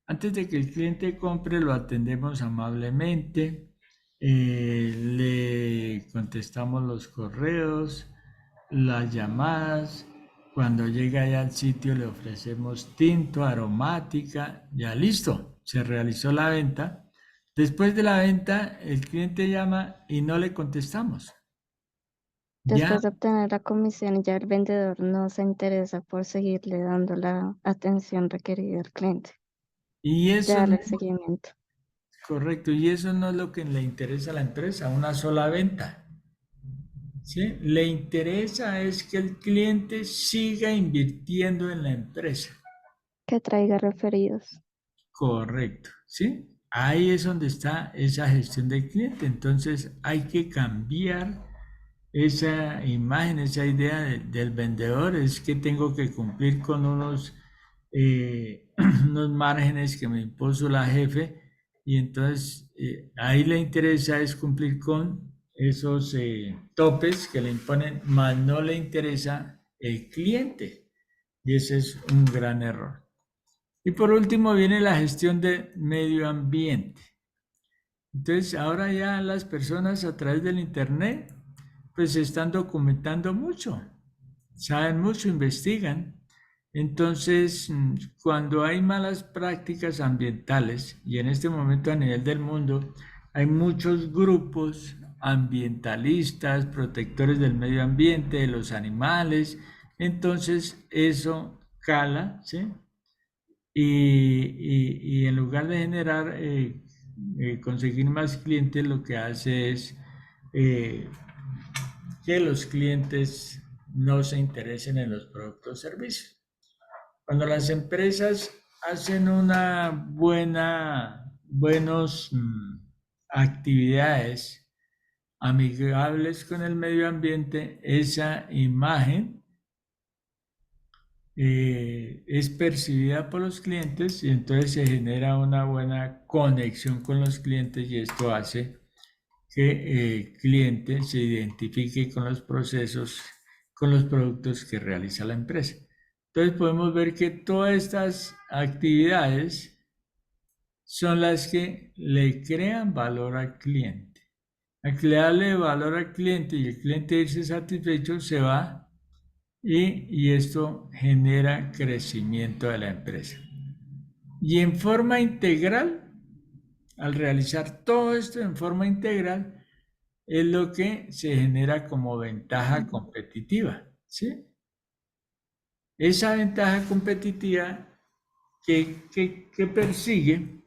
Antes de que el cliente compre, lo atendemos amablemente, le contestamos los correos, las llamadas. Cuando llega ya al sitio, le ofrecemos tinto, aromática, ya listo, se realizó la venta. Después de la venta, el cliente llama y no le contestamos. Ya, Después de obtener la comisión, ya el vendedor no se interesa por seguirle dando la atención requerida al cliente, y eso ya no el es seguimiento. correcto, y eso no es lo que le interesa a la empresa, una sola venta. ¿Sí? Le interesa es que el cliente siga invirtiendo en la empresa. Que traiga referidos. Correcto, ¿sí? Ahí es donde está esa gestión del cliente. Entonces hay que cambiar esa imagen, esa idea del vendedor. Es que tengo que cumplir con unos márgenes que me impuso la jefe y entonces ahí le interesa es cumplir con esos topes que le imponen, más no le interesa el cliente. Y ese es un gran error. Y por último viene la gestión de medio ambiente. Entonces ahora ya las personas a través del Internet pues se están documentando mucho, saben mucho, investigan. Entonces, cuando hay malas prácticas ambientales, y en este momento a nivel del mundo hay muchos grupos ambientalistas, protectores del medio ambiente, de los animales, entonces eso cala, ¿sí? Y en lugar de generar, conseguir más clientes, lo que hace es eh, que los clientes no se interesen en los productos o servicios. Cuando las empresas hacen buenos actividades amigables con el medio ambiente, esa imagen es percibida por los clientes y entonces se genera una buena conexión con los clientes y esto hace que el cliente se identifique con los procesos, con los productos que realiza la empresa. Entonces podemos ver que todas estas actividades son las que le crean valor al cliente. Al crearle valor al cliente y el cliente irse satisfecho, se va y esto genera crecimiento de la empresa. Y en forma integral, al realizar todo esto en forma integral, es lo que se genera como ventaja competitiva, ¿sí? Esa ventaja competitiva que persigue,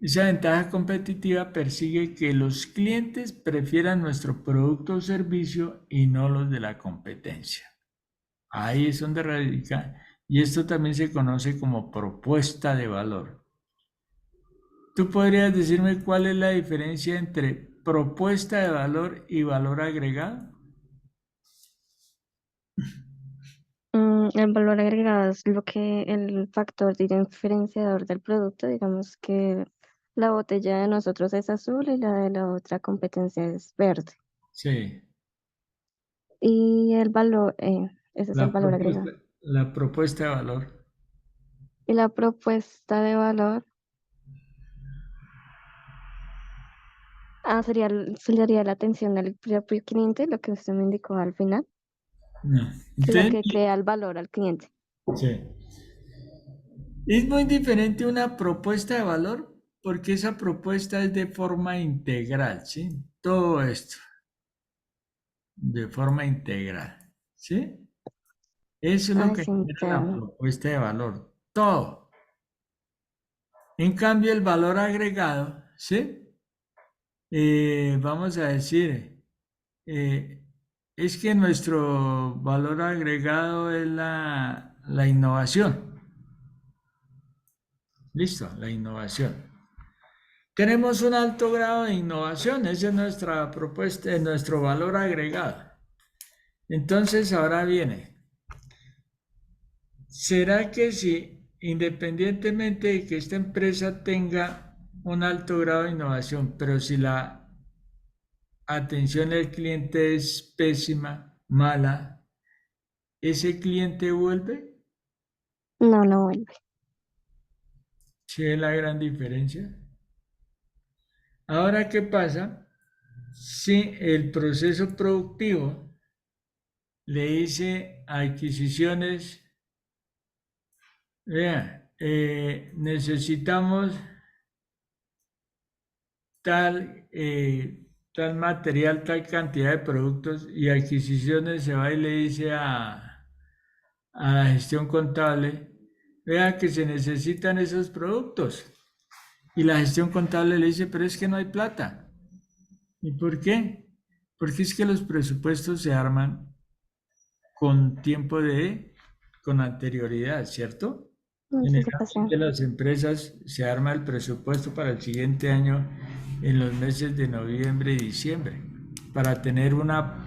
esa ventaja competitiva persigue que los clientes prefieran nuestro producto o servicio y no los de la competencia. Ahí es donde radica, y esto también se conoce como propuesta de valor. ¿Tú podrías decirme cuál es la diferencia entre propuesta de valor y valor agregado? El valor agregado es lo que el factor diferenciador del producto, digamos que la botella de nosotros es azul y la de la otra competencia es verde. Sí, Y el valor, ese es el la valor propuesta, agregado. la propuesta de valor. Y la propuesta de valor, sería la atención del propio cliente, lo que usted me indicó al final, No. lo Entonces, que crea el valor al cliente. sí. Es muy diferente una propuesta de valor porque esa propuesta es de forma integral, ¿sí? Todo esto de forma integral, ¿sí? Eso es lo Ay, que sí, genera la entiendo. propuesta de valor. Todo. En cambio, el valor agregado, ¿sí? Vamos a decir, eh, es que nuestro valor agregado es la innovación. Listo, la innovación. Tenemos un alto grado de innovación, esa es nuestra propuesta, nuestro valor agregado. Entonces, ahora viene, ¿será que si independientemente de que esta empresa tenga un alto grado de innovación, pero si la atención al cliente es pésima, mala, ese cliente vuelve? No, no vuelve. ¿Sí es la gran diferencia? Ahora, ¿qué pasa si el proceso productivo le dice a adquisiciones, vea, necesitamos tal material, tal cantidad de productos y adquisiciones se va y le dice a la gestión contable, vea que se necesitan esos productos. Y la gestión contable le dice, pero es que no hay plata. ¿Y por qué? Porque es que los presupuestos se arman con con anterioridad, ¿cierto? Eso sí pasa. Generalmente las empresas se arma el presupuesto para el siguiente año en los meses de noviembre y diciembre para tener una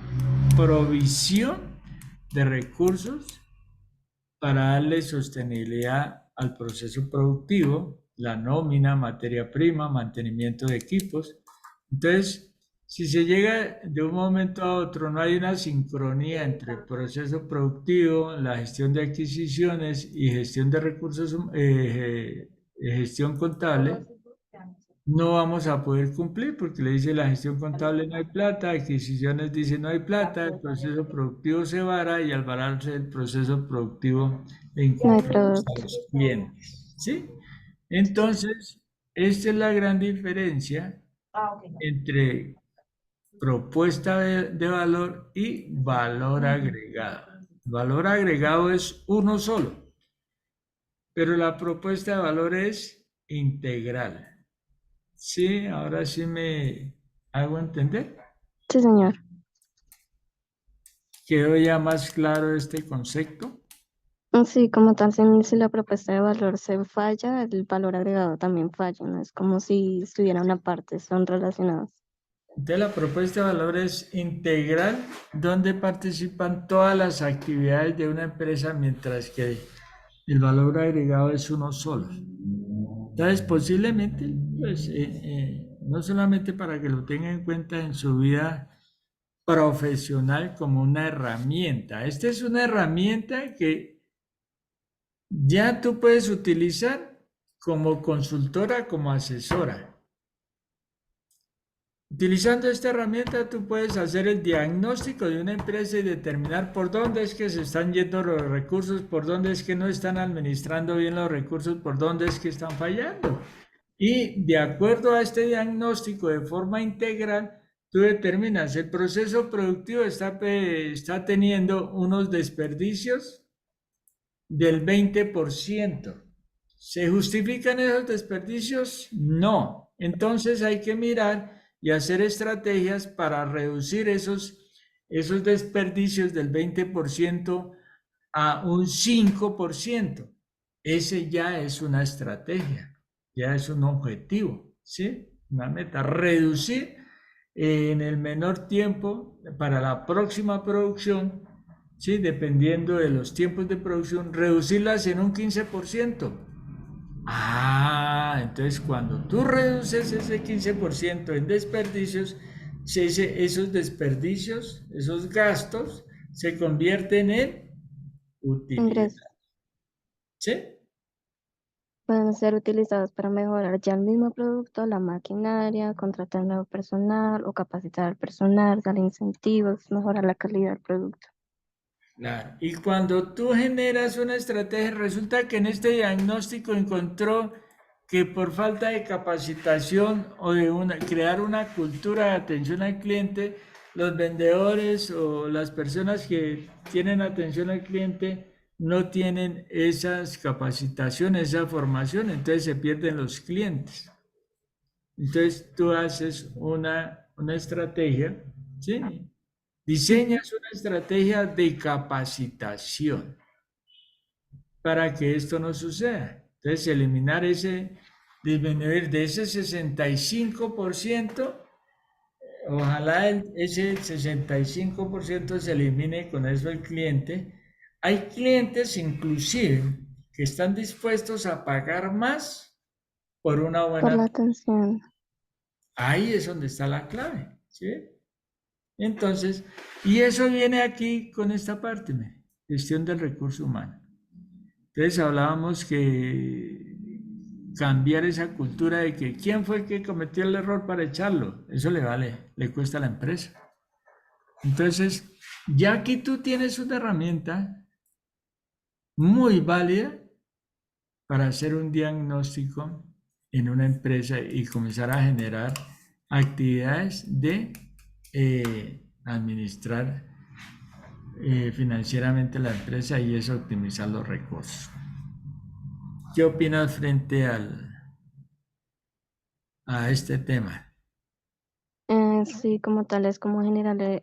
provisión de recursos para darle sostenibilidad al proceso productivo, la nómina, materia prima, mantenimiento de equipos. Entonces, si se llega de un momento a otro, no hay una sincronía entre el proceso productivo, la gestión de adquisiciones y gestión de recursos, gestión contable, no vamos a poder cumplir porque le dice la gestión contable no hay plata, adquisiciones dice no hay plata, el proceso productivo se vara y al vararse el proceso productivo le No hay incumplimos a producto. los clientes, ¿sí? Entonces, esta es la gran diferencia entre propuesta de valor y valor agregado. Valor agregado es uno solo, pero la propuesta de valor es integral. Sí, ahora sí me hago entender. Sí, señor. ¿Quedó ya más claro este concepto? Sí, como tal, si la propuesta de valor se falla, el valor agregado también falla, ¿no? Es como si estuviera una parte, son relacionados. Entonces, la propuesta de valor es integral, donde participan todas las actividades de una empresa, mientras que el valor agregado es uno solo. Entonces, posiblemente, pues, no solamente para que lo tenga en cuenta en su vida profesional como una herramienta. Esta es una herramienta que ya tú puedes utilizar como consultora, como asesora. Utilizando esta herramienta, tú puedes hacer el diagnóstico de una empresa y determinar por dónde es que se están yendo los recursos, por dónde es que no están administrando bien los recursos, por dónde es que están fallando. Y de acuerdo a este diagnóstico de forma integral, tú determinas el proceso productivo está teniendo unos desperdicios del 20%. ¿Se justifican esos desperdicios? No. Entonces hay que mirar y hacer estrategias para reducir esos desperdicios del 20% a un 5%. Ese ya es una estrategia, ya es un objetivo, ¿sí? Una meta, reducir en el menor tiempo para la próxima producción, ¿sí? Dependiendo de los tiempos de producción, reducirlas en un 15%. Ah, entonces cuando tú reduces ese 15% en desperdicios, esos desperdicios, esos gastos, se convierten en utilidad. Ingresos ¿Sí? pueden ser utilizados para mejorar ya el mismo producto, la maquinaria, contratar nuevo personal o capacitar al personal, dar incentivos, mejorar la calidad del producto. Claro. Y cuando tú generas una estrategia, resulta que en este diagnóstico encontró que por falta de capacitación o de crear una cultura de atención al cliente, los vendedores o las personas que tienen atención al cliente no tienen esas capacitaciones, esa formación, entonces se pierden los clientes. Entonces tú haces una estrategia, ¿sí? Ujú. Diseñas una estrategia de capacitación para que esto no suceda. Entonces, eliminar disminuir de ese 65%, ojalá ese 65% se elimine con eso el cliente. Hay clientes inclusive que están dispuestos a pagar más por una Por buena. la atención, Ahí es donde está la clave, ¿sí? Entonces, y eso viene aquí con esta parte, gestión del recurso humano. Entonces hablábamos que cambiar esa cultura de que quién fue el que cometió el error para echarlo, eso le vale, le cuesta a la empresa. Entonces, ya aquí tú tienes una herramienta muy válida para hacer un diagnóstico en una empresa y comenzar a generar actividades de administrar financieramente la empresa y eso optimizar los recursos. ¿Qué opinas frente a este tema? sí, como tal, es como generarle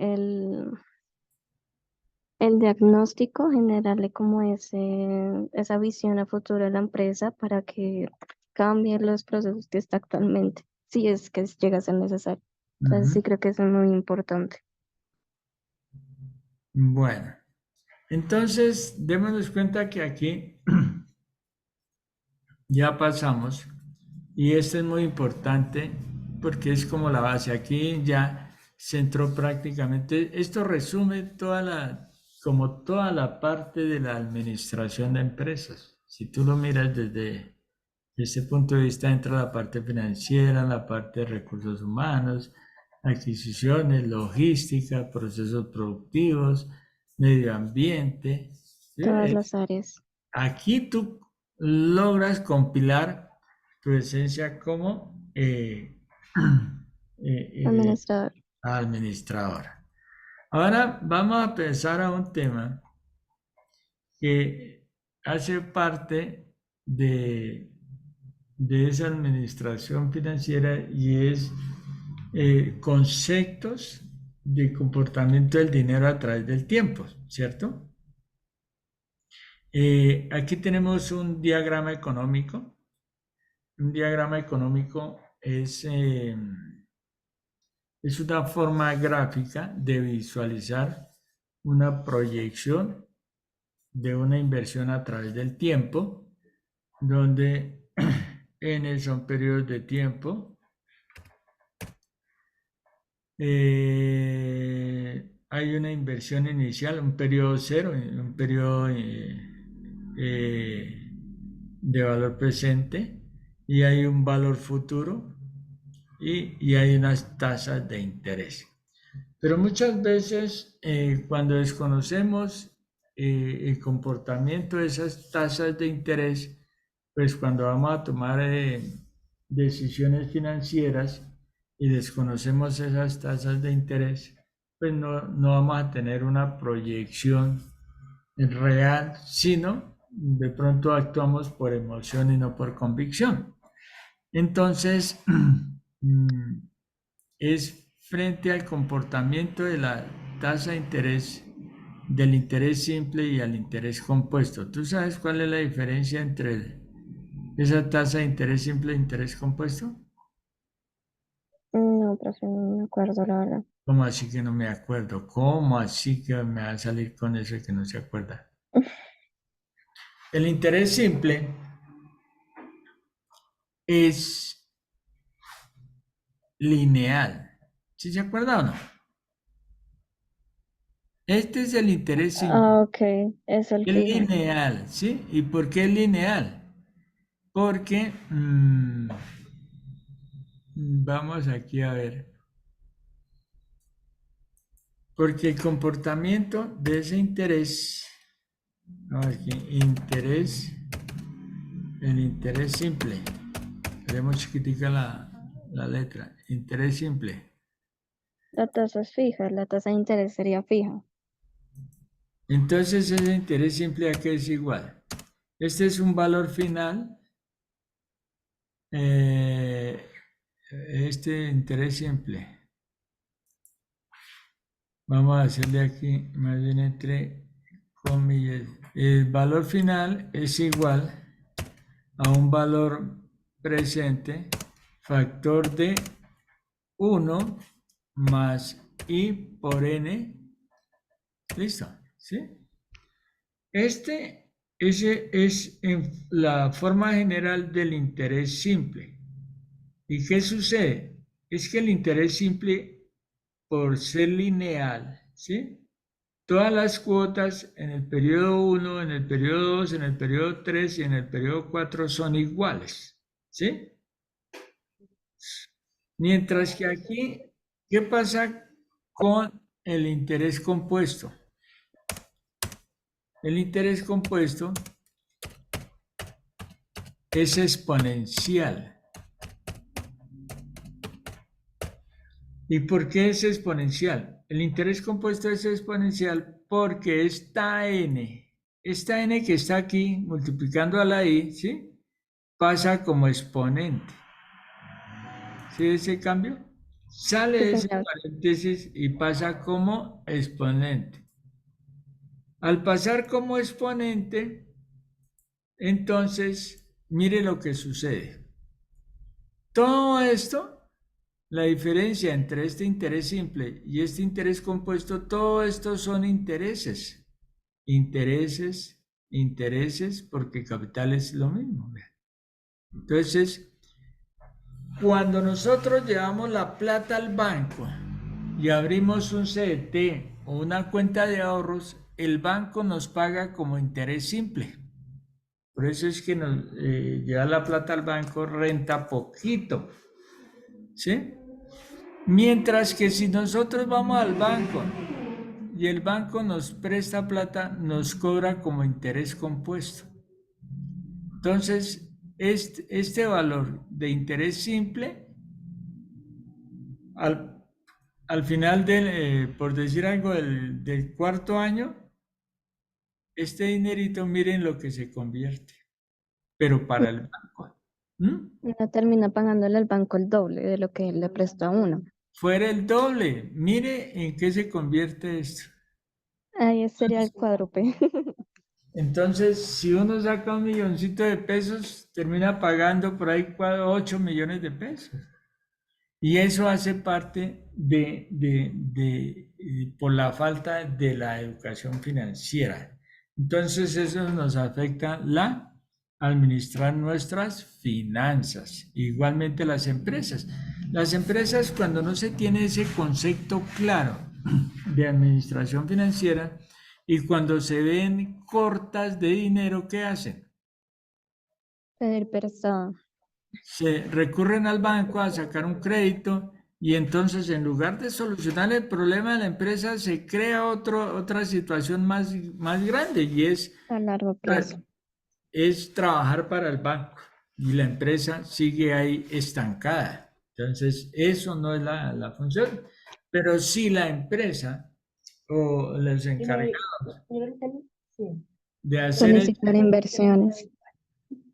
el diagnóstico, generarle como esa visión a futuro de la empresa para que cambie los procesos que está actualmente, si es que llega a ser necesario. Entonces Ujú. sí creo que eso es muy importante. Bueno, entonces démonos cuenta que aquí ya pasamos y esto es muy importante porque es como la base. Aquí ya se entró prácticamente, esto resume como toda la parte de la administración de empresas. Si tú lo miras desde ese punto de vista, entra la parte financiera, la parte de recursos humanos, adquisiciones, logística, procesos productivos, medio ambiente. ¿Sí? Todas las áreas. Aquí tú logras compilar tu esencia como eh, Administrador. administradora. Ahora vamos a pensar a un tema que hace parte de, de esa administración financiera y es conceptos de comportamiento del dinero a través del tiempo, ¿cierto? Aquí tenemos un diagrama económico. Un diagrama económico es una forma gráfica de visualizar una proyección de una inversión a través del tiempo, donde N son periodos de tiempo. Hay una inversión inicial, un periodo cero, un periodo eh, de valor presente y hay un valor futuro y hay unas tasas de interés. Pero muchas veces cuando desconocemos el comportamiento de esas tasas de interés, pues cuando vamos a tomar decisiones financieras y desconocemos esas tasas de interés, pues no vamos a tener una proyección real, sino de pronto actuamos por emoción y no por convicción. Entonces, es frente al comportamiento de la tasa de interés, del interés simple y al interés compuesto. ¿Tú sabes cuál es la diferencia entre esa tasa de interés simple e interés compuesto? No, profe, no me acuerdo la verdad. ¿Cómo así que no me acuerdo? ¿Cómo así que me va a salir con eso que no se acuerda? El interés simple es lineal. ¿Sí se acuerda o no? Este es el interés simple. Ah, ok, es el Es fijo. lineal, ¿sí? ¿Y por qué es lineal? Porque vamos aquí a ver, porque el comportamiento de ese interés, vamos aquí, el interés simple, haremos chiquitica la letra, interés simple. La tasa es fija, la tasa de interés sería fija. Entonces ese interés simple a qué es igual. Este es un valor final. Este interés simple. Vamos a hacerle aquí más bien entre comillas. El valor final es igual a un valor presente, factor de 1 más I por N. Listo, ¿sí? Ese es en la forma general del interés simple. ¿Y qué sucede? Es que el interés simple, por ser lineal, ¿sí? Todas las cuotas en el periodo 1, en el periodo 2, en el periodo 3 y en el periodo 4 son iguales, ¿sí? Mientras que aquí, ¿qué pasa con el interés compuesto? El interés compuesto es exponencial. ¿Y por qué es exponencial? El interés compuesto es exponencial porque esta n que está aquí multiplicando a la i, ¿sí? Pasa como exponente. ¿Sí ese cambio? Sí, Sale ese señor. paréntesis y pasa como exponente. Al pasar como exponente, entonces, mire lo que sucede. Todo esto, la diferencia entre este interés simple y este interés compuesto, todo esto son intereses. Intereses, intereses, porque capital es lo mismo. Entonces, cuando nosotros llevamos la plata al banco y abrimos un CDT o una cuenta de ahorros, el banco nos paga como interés simple. Por eso es que nos llevar la plata al banco renta poquito, ¿sí? Mientras que si nosotros vamos al banco y el banco nos presta plata, nos cobra como interés compuesto. Entonces, este valor de interés simple, al, al final del, por decir algo, del cuarto año, este dinerito, miren lo que se convierte, pero para el banco. ¿Mm? Uno termina pagándole al banco el doble de lo que él le prestó a uno. Fuera el doble. Mire en qué se convierte esto. Ahí sería el cuádruple. Entonces, si uno saca 1 milloncito de pesos, termina pagando por ahí 8 millones de pesos. Y eso hace parte por la falta de la educación financiera. Entonces, eso nos afecta la administrar nuestras finanzas. Igualmente las empresas. Las empresas, cuando no se tiene ese concepto claro de administración financiera y cuando se ven cortas de dinero, ¿qué hacen? Pedir prestado. Se recurren al banco a sacar un crédito y entonces en lugar de solucionar el problema de la empresa se crea otra situación más grande y A largo plazo. es trabajar para el banco y la empresa sigue ahí estancada. Entonces eso no es la función, pero si la empresa o los encargados de hacer el... Solicitar inversiones.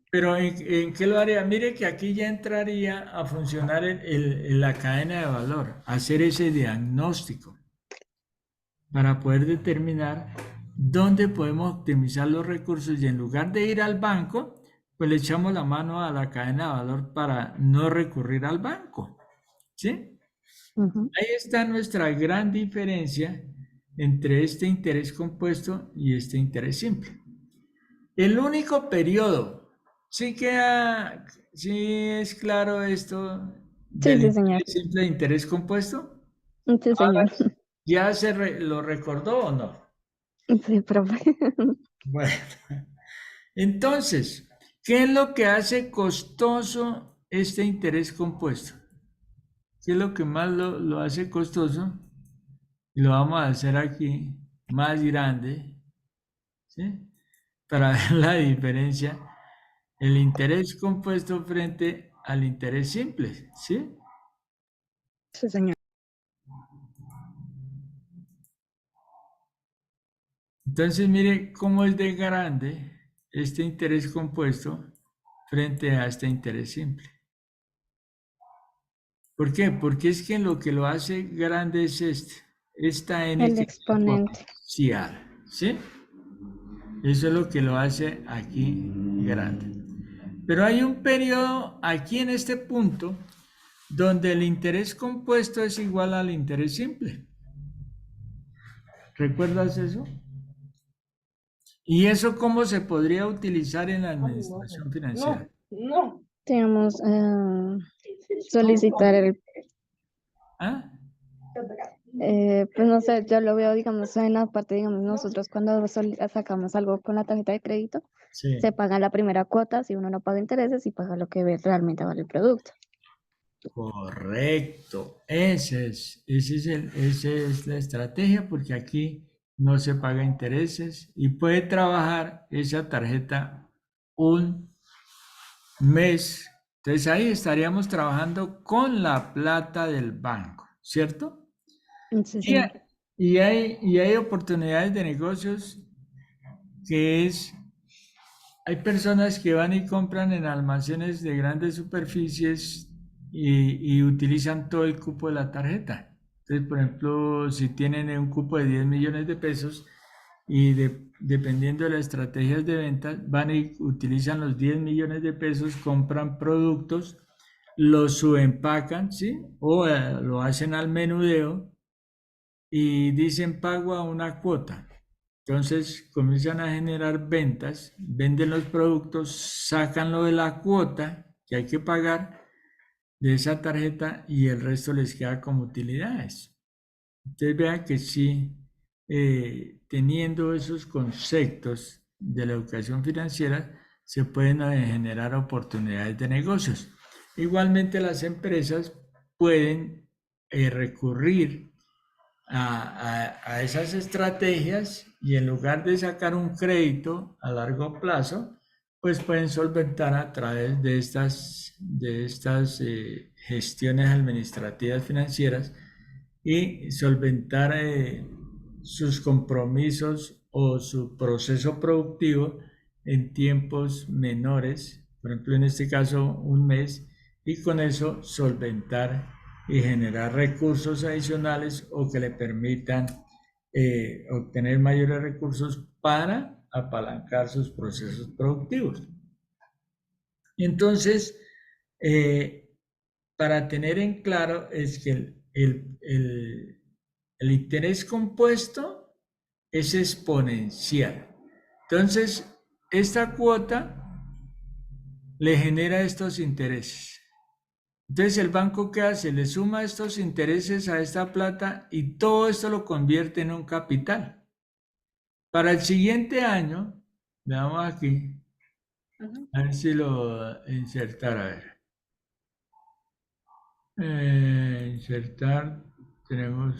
Pero ¿en qué lo haría? Mire que aquí ya entraría a funcionar la cadena de valor, hacer ese diagnóstico para poder determinar dónde podemos optimizar los recursos y en lugar de ir al banco, pues le echamos la mano a la cadena de valor para no recurrir al banco. ¿Sí? Ujú. Ahí está nuestra gran diferencia entre este interés compuesto y este interés simple. El único periodo, sí queda, sí es claro esto Sí, del sí, señor. interés simple de interés compuesto. Sí, señor. ¿Ya lo recordó o no? Sí, profe. Bueno, entonces, ¿qué es lo que hace costoso este interés compuesto? ¿Qué es lo que más lo hace costoso? Y lo vamos a hacer aquí más grande, ¿sí? Para ver la diferencia. El interés compuesto frente al interés simple, ¿sí? Sí, señor. Entonces, mire cómo es de grande este interés compuesto frente a este interés simple. ¿Por qué? Porque es que lo que lo hace grande es esta n El que es exponente. exponencial, ¿sí? Eso es lo que lo hace aquí grande. Pero hay un periodo aquí en este punto donde el interés compuesto es igual al interés simple. ¿Recuerdas eso? ¿Y eso cómo se podría utilizar en la administración financiera? Digamos, solicitar el, ¿Ah? pues no sé, yo lo veo, digamos, en la parte, digamos, nosotros cuando sacamos algo con la tarjeta de crédito, se Sí, paga la primera cuota si uno no paga intereses y paga lo que realmente vale el producto. correcto. Esa es la estrategia porque aquí no se paga intereses y puede trabajar esa tarjeta un mes. Entonces ahí estaríamos trabajando con la plata del banco, ¿cierto? Sí, Y, señor. y hay oportunidades de negocios que es, hay personas que van y compran en almacenes de grandes superficies y utilizan todo el cupo de la tarjeta. Entonces, por ejemplo, si tienen un cupo de 10 millones de pesos y dependiendo de las estrategias de venta, van y utilizan los 10 millones de pesos, compran productos, los subempacan, ¿sí? O lo hacen al menudeo y dicen pago a una cuota. Entonces comienzan a generar ventas, venden los productos, sacan lo de la cuota que hay que pagar de esa tarjeta y el resto les queda como utilidades. Entonces vean que sí, teniendo esos conceptos de la educación financiera, se pueden generar oportunidades de negocios. Igualmente las empresas pueden recurrir a esas estrategias y en lugar de sacar un crédito a largo plazo, pues pueden solventar a través de estas gestiones administrativas financieras y solventar sus compromisos o su proceso productivo en tiempos menores, por ejemplo en este caso un mes, y con eso solventar y generar recursos adicionales o que le permitan obtener mayores recursos para apalancar sus procesos productivos. Entonces, eh, para tener en claro es que el interés compuesto es exponencial. Entonces, esta cuota le genera estos intereses. Entonces, ¿el banco qué hace? Le suma estos intereses a esta plata y todo esto lo convierte en un capital. Para el siguiente año, veamos aquí, a ver si lo insertar, a ver. Insertar, tenemos,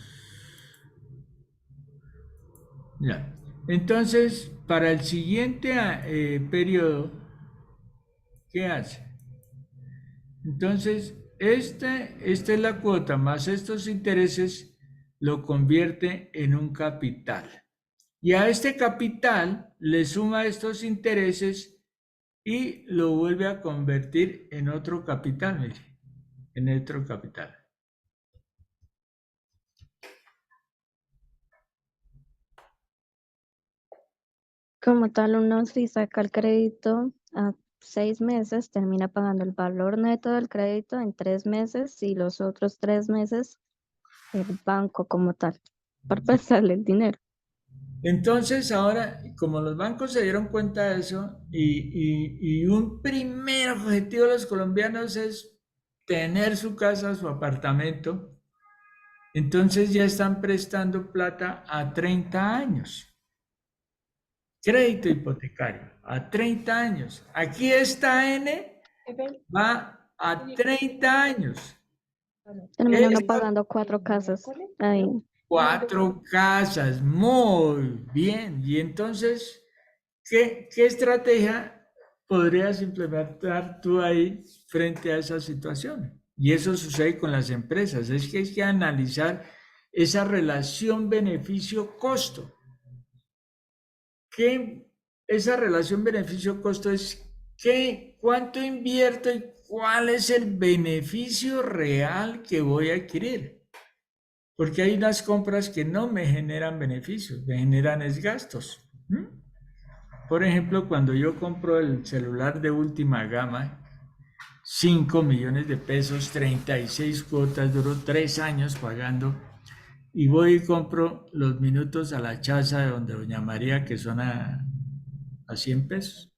ya. Entonces, para el siguiente periodo, ¿qué hace? Entonces, esta es la cuota más estos intereses lo convierte en un capital. Y a este capital le suma estos intereses y lo vuelve a convertir en otro capital, mire, en otro capital. Como tal, uno si saca el crédito a 6 meses, termina pagando el valor neto del crédito en 3 meses y los otros 3 meses el banco como tal, por pasarle el dinero. Entonces, ahora, como los bancos se dieron cuenta de eso y un primer objetivo de los colombianos es tener su casa, su apartamento, entonces ya están prestando plata a 30 años. Crédito hipotecario a 30 años. Aquí esta N va a 30 años. Termina uno Esto, pagando 4 casas ahí. cuatro casas, muy bien. Y entonces, ¿qué estrategia podrías implementar tú ahí frente a esa situación? Y eso sucede con las empresas. Es que hay que analizar esa relación beneficio-costo. ¿Qué, esa relación beneficio-costo es qué, cuánto invierto y cuál es el beneficio real que voy a adquirir? Porque hay unas compras que no me generan beneficios, me generan es gastos. ¿Mm? Por ejemplo, cuando yo compro el celular de última gama, 5 millones de pesos, 36 cuotas, duró 3 años pagando, y voy y compro los minutos a la chaza de donde Doña María, que son a 100 pesos.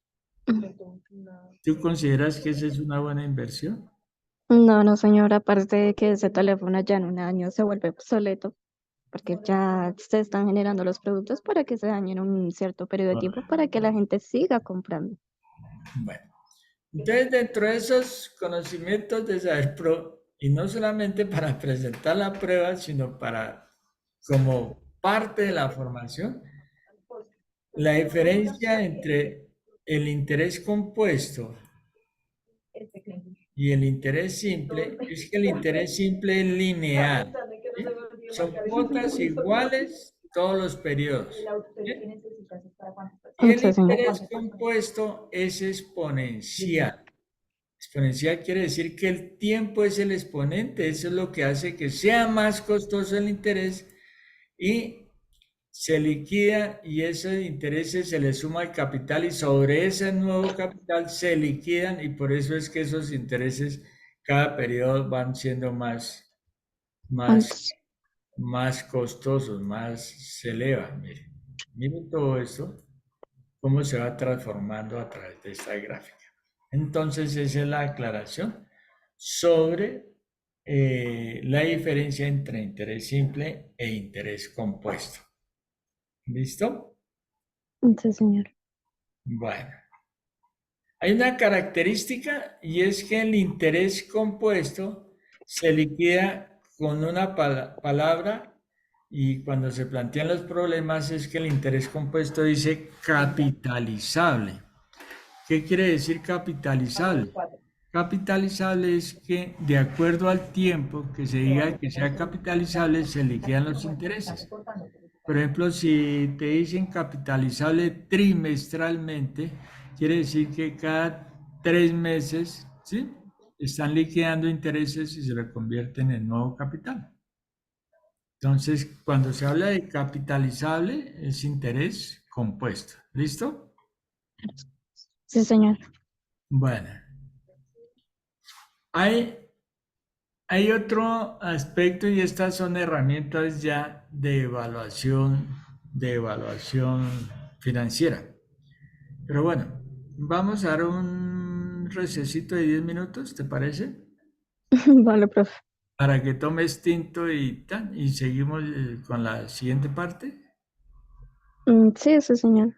¿Tú consideras que esa es una buena inversión? No, no, señora, aparte de que ese teléfono ya en un año se vuelve obsoleto, porque ya se están generando los productos para que se dañen en un cierto periodo de tiempo para que la gente siga comprando. Bueno, entonces dentro de esos conocimientos de Saber Pro, y no solamente para presentar la prueba, sino para como parte de la formación, la diferencia entre el interés compuesto y el interés simple es que el interés simple es lineal, ¿sí? Son cuotas iguales todos los periodos, ¿sí? Y el Sí, señor. interés compuesto es exponencial. Exponencial quiere decir que el tiempo es el exponente, eso es lo que hace que sea más costoso el interés y se liquida y ese interés se le suma al capital y sobre ese nuevo capital se liquidan y por eso es que esos intereses cada periodo van siendo más, Sí, más costosos, más se elevan. Mire, mire todo esto, cómo se va transformando a través de esta gráfica. Entonces, esa es la aclaración sobre la diferencia entre interés simple e interés compuesto. ¿Listo? sí, señor. Bueno, hay una característica y es que el interés compuesto se liquida con una palabra y cuando se plantean los problemas es que el interés compuesto dice capitalizable. ¿Qué quiere decir capitalizable? Capitalizable es que de acuerdo al tiempo que se diga que sea capitalizable, se liquidan los intereses. Por ejemplo, si te dicen capitalizable trimestralmente, quiere decir que cada 3 meses, ¿sí? Están liquidando intereses y se reconvierten en nuevo capital. Entonces, cuando se habla de capitalizable, es interés compuesto. ¿Listo? Sí, señor. Bueno, hay hay otro aspecto y estas son herramientas ya de evaluación financiera. Pero bueno, vamos a dar un recesito de 10 minutos, ¿te parece? Vale, profe. Para que tomes tinto y seguimos con la siguiente parte. Sí, sí, señor.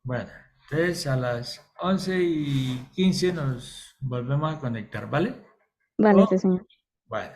Bueno, entonces a las 11:15 nos volvemos a conectar, ¿vale? Vale, Oh, sí, señor. bueno.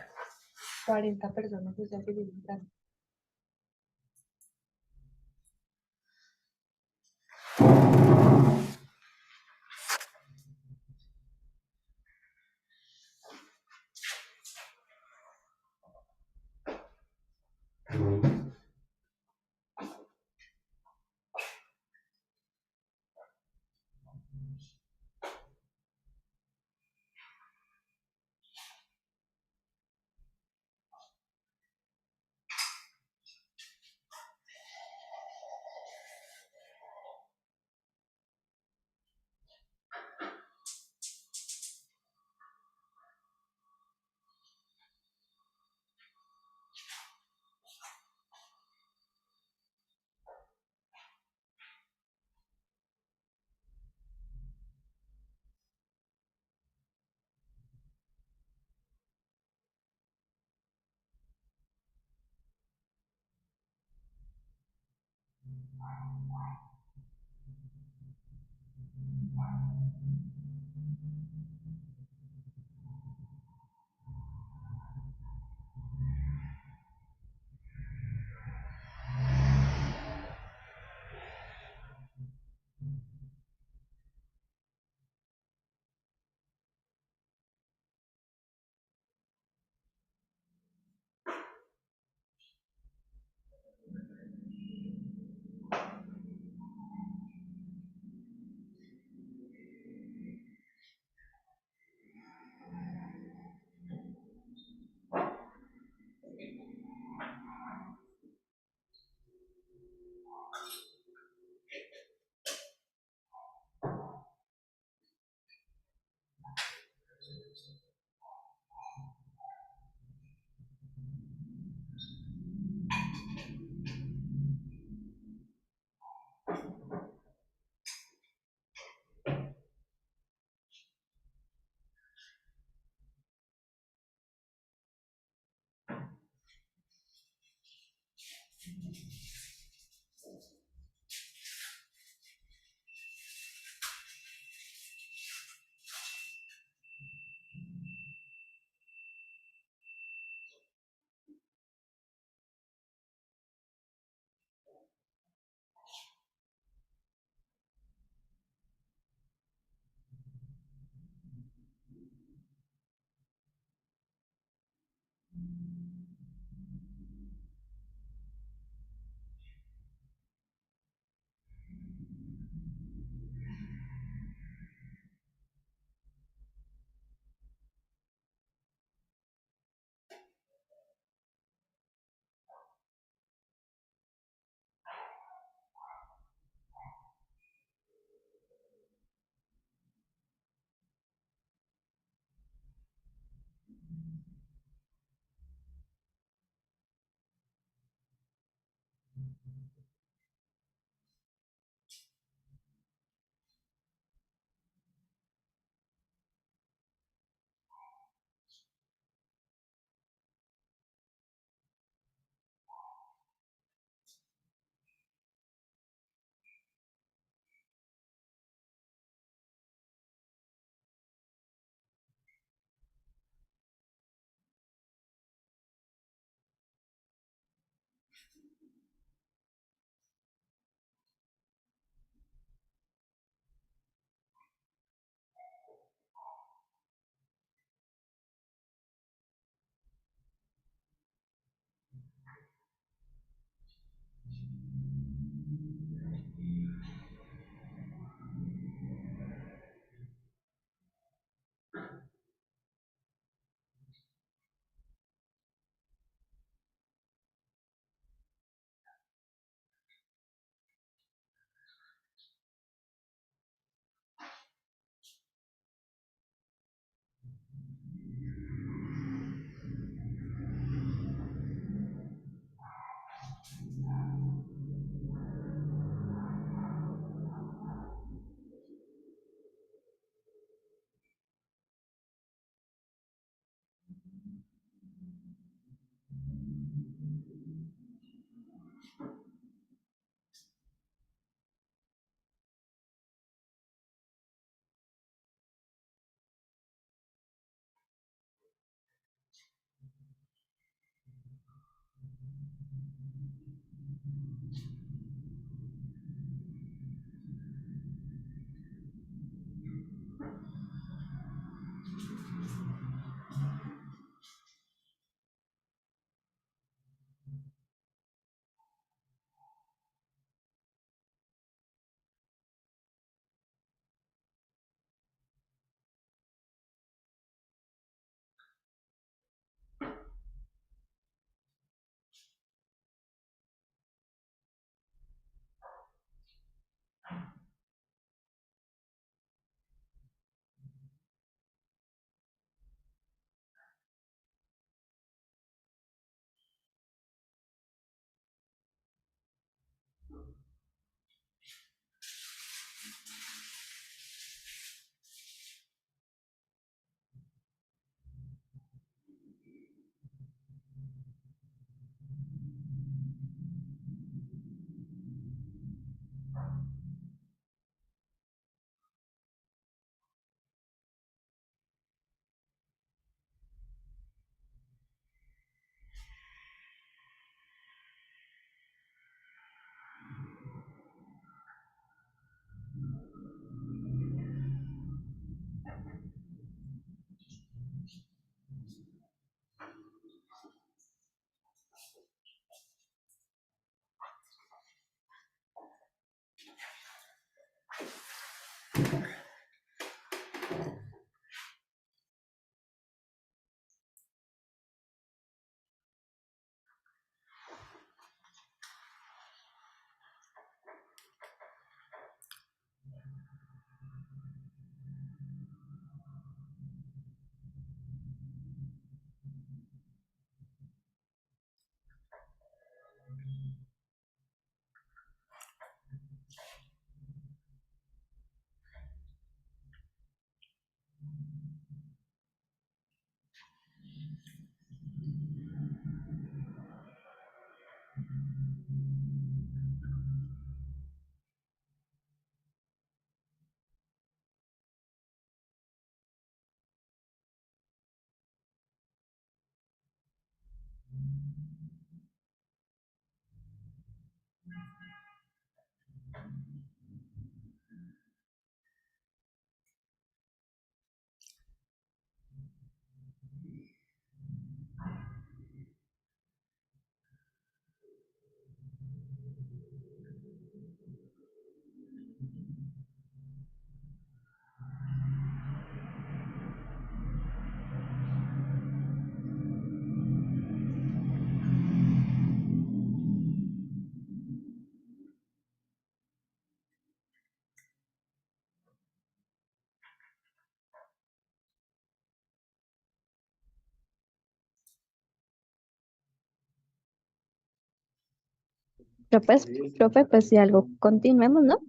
Profe, pues si algo, continuemos, ¿no?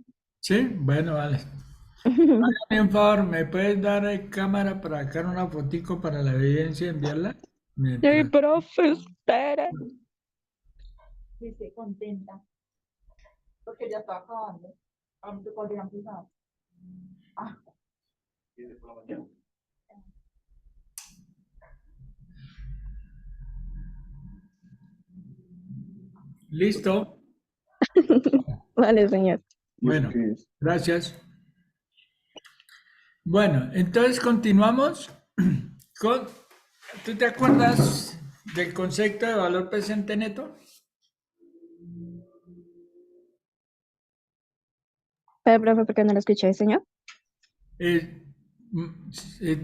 Sí, bueno, vale. Hágame un favor, ¿me puedes dar cámara para sacar una fotico para la evidencia y enviarla? Ay, Mientras. profe, espera. Sí, estoy contenta, porque ya está acabando. Vamos a poder empezar. Ah, ¿Listo? vale, señor. Bueno, gracias. Bueno, entonces continuamos con, ¿tú te acuerdas del concepto de valor presente neto? Pero, profe, ¿por qué no lo escuché, señor? Eh,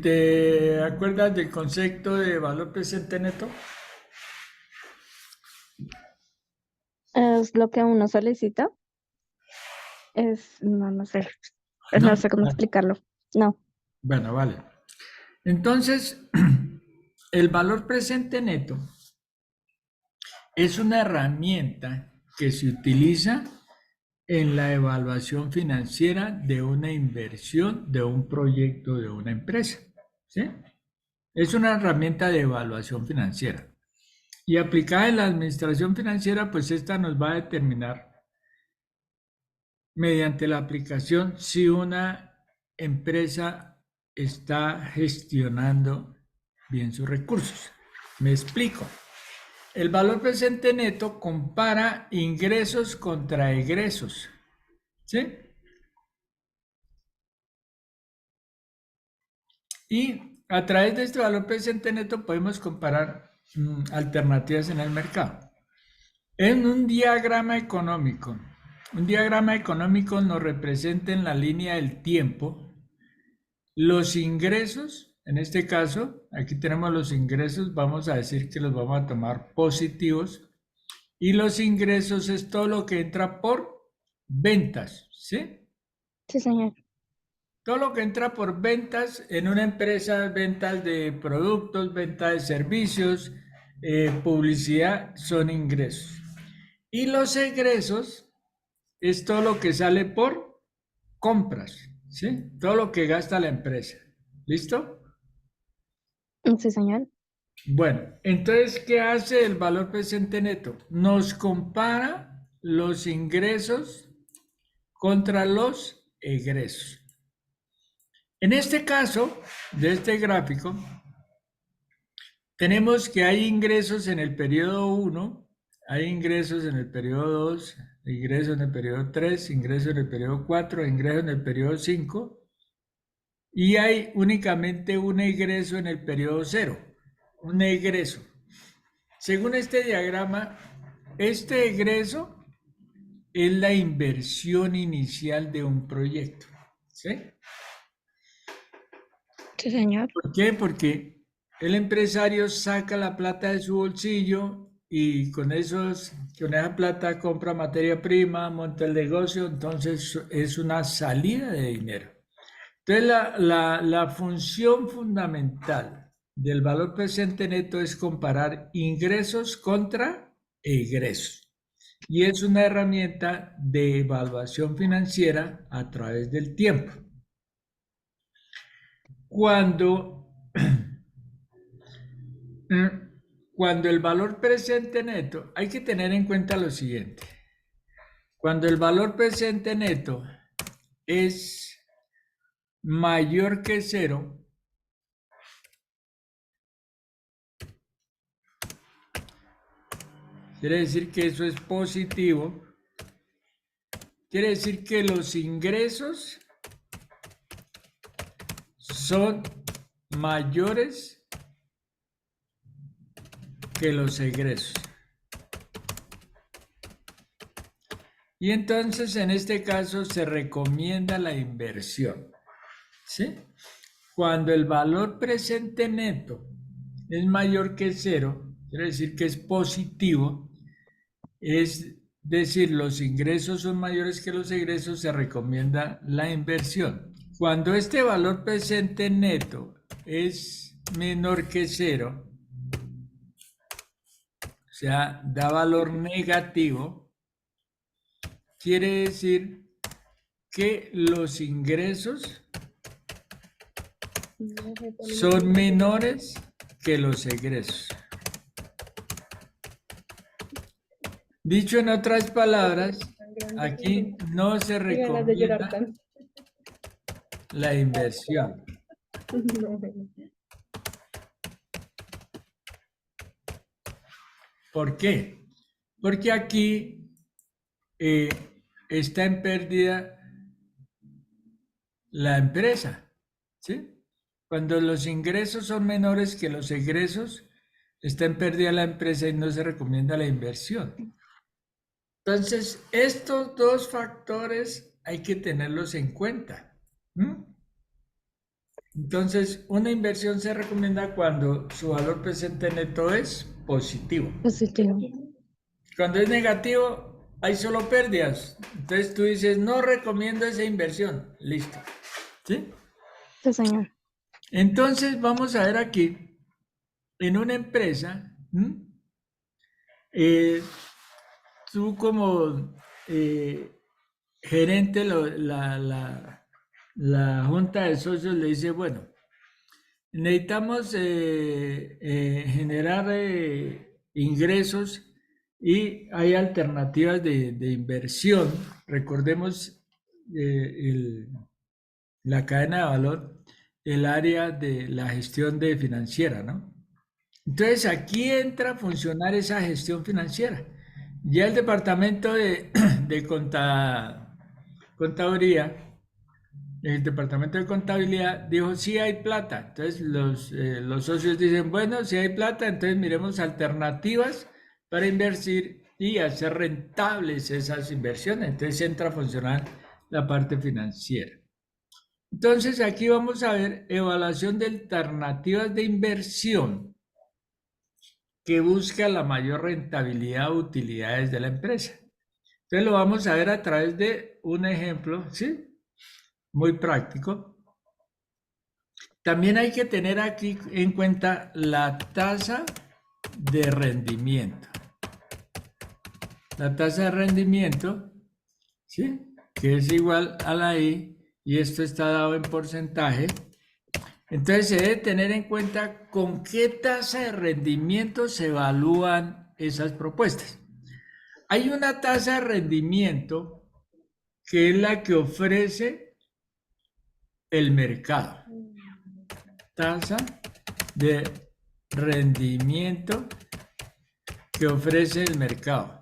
¿Te acuerdas del concepto de valor presente neto? Es lo que uno solicita. No sé. No. No sé cómo explicarlo. No. Bueno, vale. Entonces, el valor presente neto es una herramienta que se utiliza en la evaluación financiera de una inversión, de un proyecto, de una empresa. ¿Sí? Es una herramienta de evaluación financiera. Y aplicada en la administración financiera, pues esta nos va a determinar mediante la aplicación si una empresa está gestionando bien sus recursos. Me explico. El valor presente neto compara ingresos contra egresos. ¿Sí? Y a través de este valor presente neto podemos comparar alternativas en el mercado. En un diagrama económico nos representa en la línea del tiempo los ingresos. En este caso, aquí tenemos los ingresos, vamos a decir que los vamos a tomar positivos. Y los ingresos es todo lo que entra por ventas, ¿sí? Sí, señor. Todo lo que entra por ventas en una empresa, ventas de productos, ventas de servicios, publicidad, son ingresos. Y los egresos es todo lo que sale por compras, ¿sí? Todo lo que gasta la empresa. ¿Listo? Sí, señor. Bueno, entonces, ¿qué hace el valor presente neto? Nos compara los ingresos contra los egresos. En este caso, de este gráfico, tenemos que hay ingresos en el periodo 1, hay ingresos en el periodo 2, ingresos en el periodo 3, ingresos en el periodo 4, ingresos en el periodo 5 y hay únicamente un egreso en el periodo 0, un egreso. Según este diagrama, este egreso es la inversión inicial de un proyecto. ¿Sí? Sí, señor. ¿Por qué? Porque el empresario saca la plata de su bolsillo y con esa plata compra materia prima, monta el negocio, entonces es una salida de dinero. Entonces la función fundamental del valor presente neto es comparar ingresos contra egresos. Y es una herramienta de evaluación financiera a través del tiempo. Cuando Cuando el valor presente neto, hay que tener en cuenta lo siguiente. Cuando el valor presente neto es mayor que cero, quiere decir que eso es positivo, quiere decir que los ingresos son mayores que los egresos. Y entonces en este caso se recomienda la inversión. ¿Sí? Cuando el valor presente neto es mayor que cero, quiere decir que es positivo, es decir, los ingresos son mayores que los egresos, se recomienda la inversión. Cuando este valor presente neto es menor que cero, o sea, da valor negativo, quiere decir que los ingresos son menores que los egresos. Dicho en otras palabras, aquí no se recomienda la inversión. ¿Por qué? Porque aquí está en pérdida la empresa, ¿sí? Cuando los ingresos son menores que los egresos, está en pérdida la empresa y no se recomienda la inversión. Entonces, estos dos factores hay que tenerlos en cuenta. Entonces, una inversión se recomienda cuando su valor presente neto es positivo. Positivo. Cuando es negativo, hay solo pérdidas. Entonces tú dices, no recomiendo esa inversión. Listo. ¿Sí? Sí, señor. Entonces vamos a ver aquí, en una empresa, tú como gerente, la junta de socios le dice, bueno, necesitamos generar ingresos y hay alternativas de inversión. Recordemos la cadena de valor, el área de la gestión de financiera, ¿no? Entonces aquí entra a funcionar esa gestión financiera. Ya el departamento de contaduría, el departamento de contabilidad dijo, sí hay plata. Entonces los socios dicen, bueno, si hay plata, entonces miremos alternativas para invertir y hacer rentables esas inversiones. Entonces entra a funcionar la parte financiera. Entonces aquí vamos a ver evaluación de alternativas de inversión que busca la mayor rentabilidad o utilidades de la empresa. Entonces lo vamos a ver a través de un ejemplo, ¿sí? Muy práctico. También hay que tener aquí en cuenta la tasa de rendimiento. La tasa de rendimiento, ¿sí? Que es igual a la I, y esto está dado en porcentaje. Entonces se debe tener en cuenta con qué tasa de rendimiento se evalúan esas propuestas. Hay una tasa de rendimiento que es la que ofrece el mercado. Tasa de rendimiento que ofrece el mercado.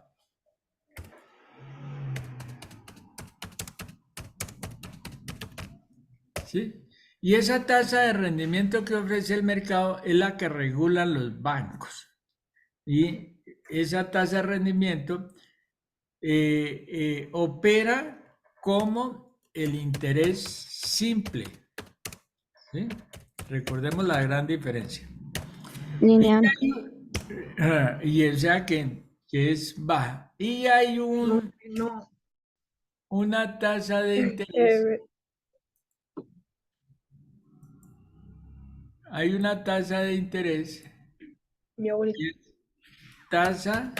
¿Sí? Y esa tasa de rendimiento que ofrece el mercado es la que regulan los bancos. Y esa tasa de rendimiento opera como el interés simple. ¿Sí? Recordemos la gran diferencia. Lineal. Y o sea que es baja. Y hay una tasa de interés. Hay una tasa de interés. Tasa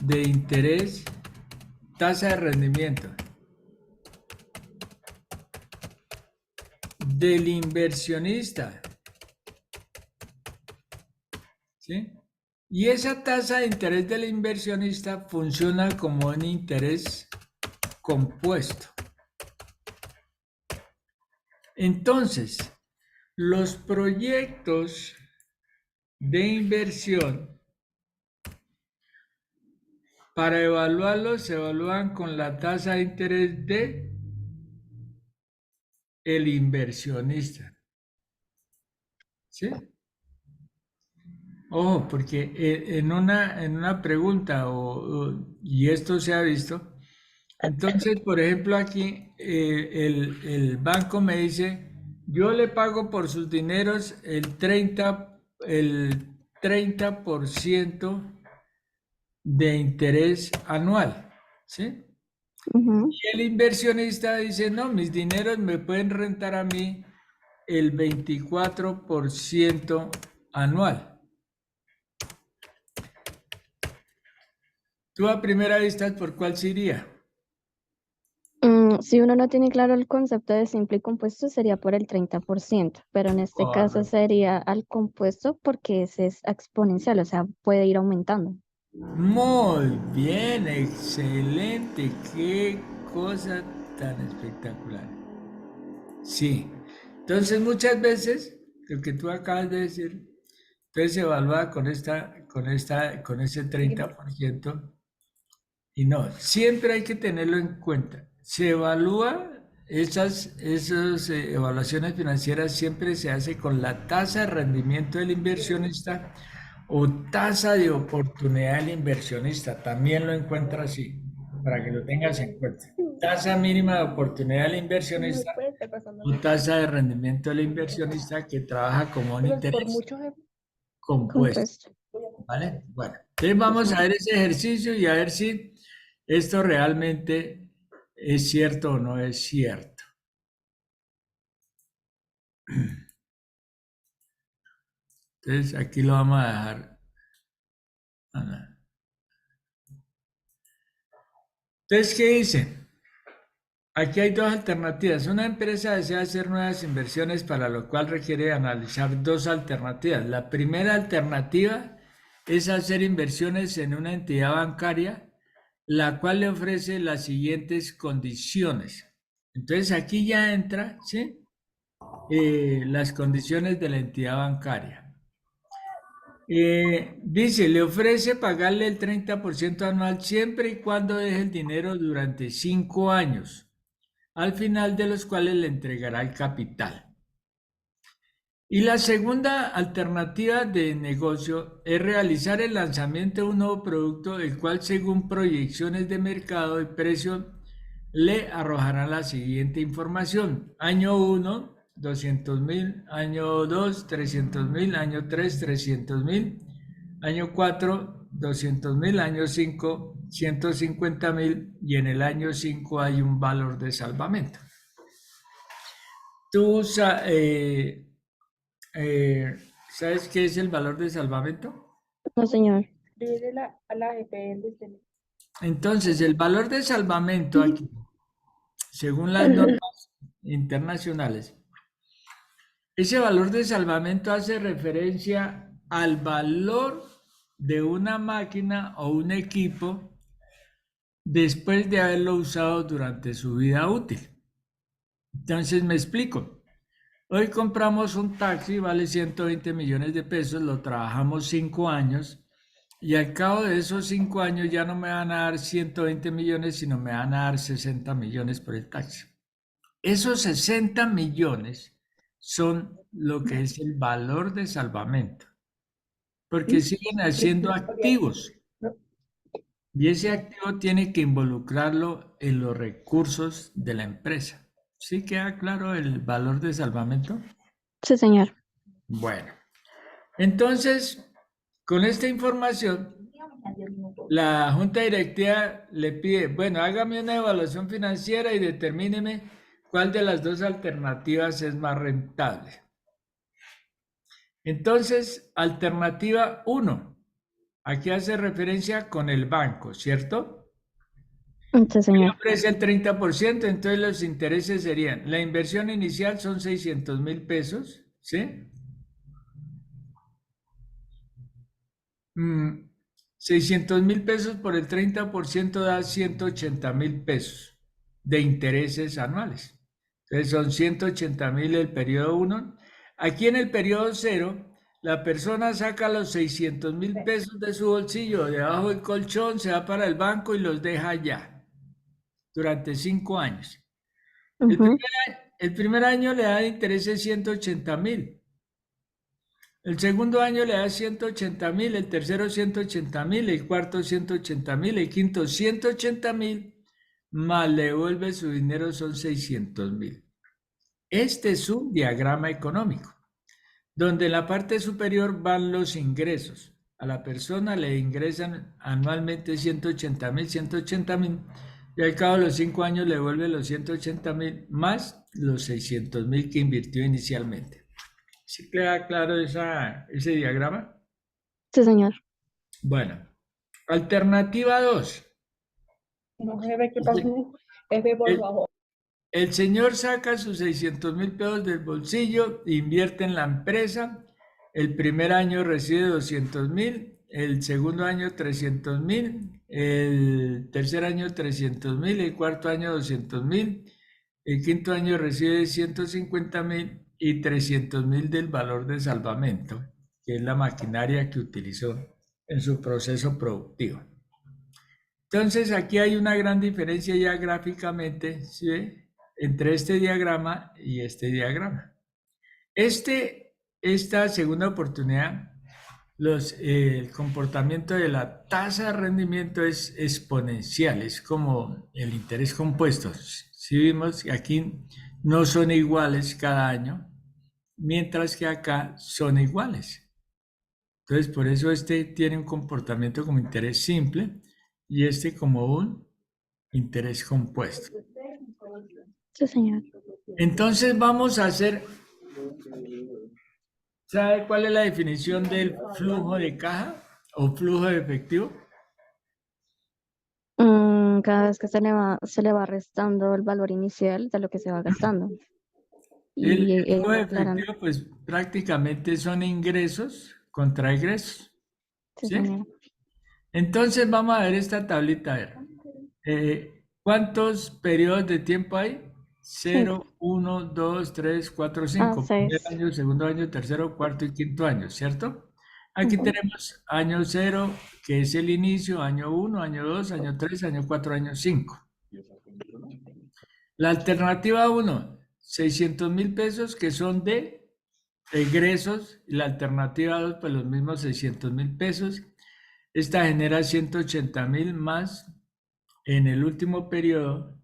de interés, tasa de rendimiento del inversionista. ¿Sí? Y esa tasa de interés del inversionista funciona como un interés compuesto. Entonces, los proyectos de inversión, para evaluarlos, se evalúan con la tasa de interés de el inversionista. ¿Sí? Ojo, porque en una pregunta, y esto se ha visto, entonces, por ejemplo, aquí el banco me dice, yo le pago por sus dineros el 30% de interés anual, ¿sí? Ujú. Y el inversionista dice, no, mis dineros me pueden rentar a mí el 24% anual. ¿Tú a primera vista por cuál se iría? Si uno no tiene claro el concepto de simple y compuesto, sería por el 30%, pero en este caso Correcto. sería al compuesto porque ese es exponencial, o sea, puede ir aumentando. Muy bien, excelente. Qué cosa tan espectacular. Sí. Entonces, muchas veces, lo que tú acabas de decir, entonces se evalúa con ese 30%. Y no, siempre hay que tenerlo en cuenta. Se evalúa, esas evaluaciones financieras siempre se hace con la tasa de rendimiento del inversionista o tasa de oportunidad del inversionista. También lo encuentra así, para que lo tengas en cuenta. Tasa mínima de oportunidad del inversionista o tasa de rendimiento del inversionista que trabaja como un interés compuesto. Compuesto. ¿Vale? Bueno, entonces Sí, vamos a señor. ver ese ejercicio y a ver si esto realmente es cierto o no es cierto. Entonces aquí lo vamos a dejar. Ana. Entonces, ¿qué dice? Aquí hay dos alternativas. Una empresa desea hacer nuevas inversiones, para lo cual requiere analizar dos alternativas. La primera alternativa es hacer inversiones en una entidad bancaria, la cual le ofrece las siguientes condiciones. Entonces aquí ya entra, ¿sí? Las condiciones de la entidad bancaria. Dice, le ofrece pagarle el 30% anual siempre y cuando deje el dinero durante 5 años, al final de los cuales le entregará el capital. Y la segunda alternativa de negocio es realizar el lanzamiento de un nuevo producto, el cual según proyecciones de mercado y precio le arrojará la siguiente información. Año 1, 200.000, año 2, 300.000, año 3, 300.000, año 4, 200.000, año 5, 150.000 y en el año 5 hay un valor de salvamento. ¿Tú eh, sabes qué es el valor de salvamento? No, señor. Entonces, el valor de salvamento aquí, según las normas internacionales, ese valor de salvamento hace referencia al valor de una máquina o un equipo después de haberlo usado durante su vida útil. Entonces, me explico. Hoy compramos un taxi, vale 120 millones de pesos, lo trabajamos 5 años y al cabo de esos 5 años ya no me van a dar 120 millones, sino me van a dar 60 millones por el taxi. Esos 60 millones son lo que es el valor de salvamento, porque siguen haciendo activos y ese activo tiene que involucrarlo en los recursos de la empresa. ¿Sí queda claro el valor de salvamento? Sí, señor. Bueno. Entonces, con esta información, la Junta Directiva le pide, bueno, hágame una evaluación financiera y determíneme cuál de las dos alternativas es más rentable. Entonces, alternativa uno, aquí hace referencia con el banco, ¿cierto? Sí, Él señor. ofrece el 30%, entonces los intereses serían, la inversión inicial son 600.000 pesos, ¿sí? 600.000 pesos por el 30% da 180.000 pesos de intereses anuales. Entonces son 180.000 el periodo 1. Aquí en el periodo 0, la persona saca los 600.000 pesos de su bolsillo, debajo del colchón, se va para el banco y los deja allá durante 5 años. El Ujú. primer, el primer año le da de intereses 180.000. El segundo año le da 180.000, el tercero 180.000, el cuarto 180.000, el quinto 180.000, más le devuelve su dinero son 600.000. Este es un diagrama económico, donde en la parte superior van los ingresos. A la persona le ingresan anualmente 180.000, 180.000, y al cabo de los 5 años le devuelve los 180.000 más los 600.000 que invirtió inicialmente. ¿Sí queda claro ese diagrama? Sí, señor. Bueno, Alternativa 2. No, jefe, ¿qué pasó? Jefe, por El, favor. el señor saca sus 600.000 pesos del bolsillo, invierte en la empresa. El primer año recibe 200.000, el segundo año 300.000, el tercer año 300.000, el cuarto año 200.000, el quinto año recibe 150.000 y 300.000 del valor de salvamento, que es la maquinaria que utilizó en su proceso productivo. Entonces aquí hay una gran diferencia ya gráficamente, ¿sí ve? Entre este diagrama y este diagrama. Esta segunda oportunidad, el comportamiento de la tasa de rendimiento es exponencial, es como el interés compuesto. Si vimos que aquí no son iguales cada año, mientras que acá son iguales. Entonces, por eso este tiene un comportamiento como interés simple y este como un interés compuesto. Sí, señor. Entonces vamos a hacer, ¿sabe cuál es la definición del flujo de caja o flujo de efectivo? Cada vez que se le va restando el valor inicial de lo que se va gastando. El Y flujo de claro, efectivo, pues prácticamente son ingresos contra egresos, sí, ¿sí? señor. Entonces vamos a ver esta tablita, a ver. ¿Cuántos periodos de tiempo hay? 0, 5. 1, 2, 3, 4, Ah, 5. Primer 6. año, segundo año, tercero, cuarto y quinto año, ¿cierto? Aquí Ujú. tenemos año 0, que es el inicio, año 1, año 2, año 3, año 4, año 5. La alternativa 1, 600.000 pesos que son de egresos, y la alternativa 2, pues los mismos 600.000 pesos. Esta genera 180.000 más en el último periodo,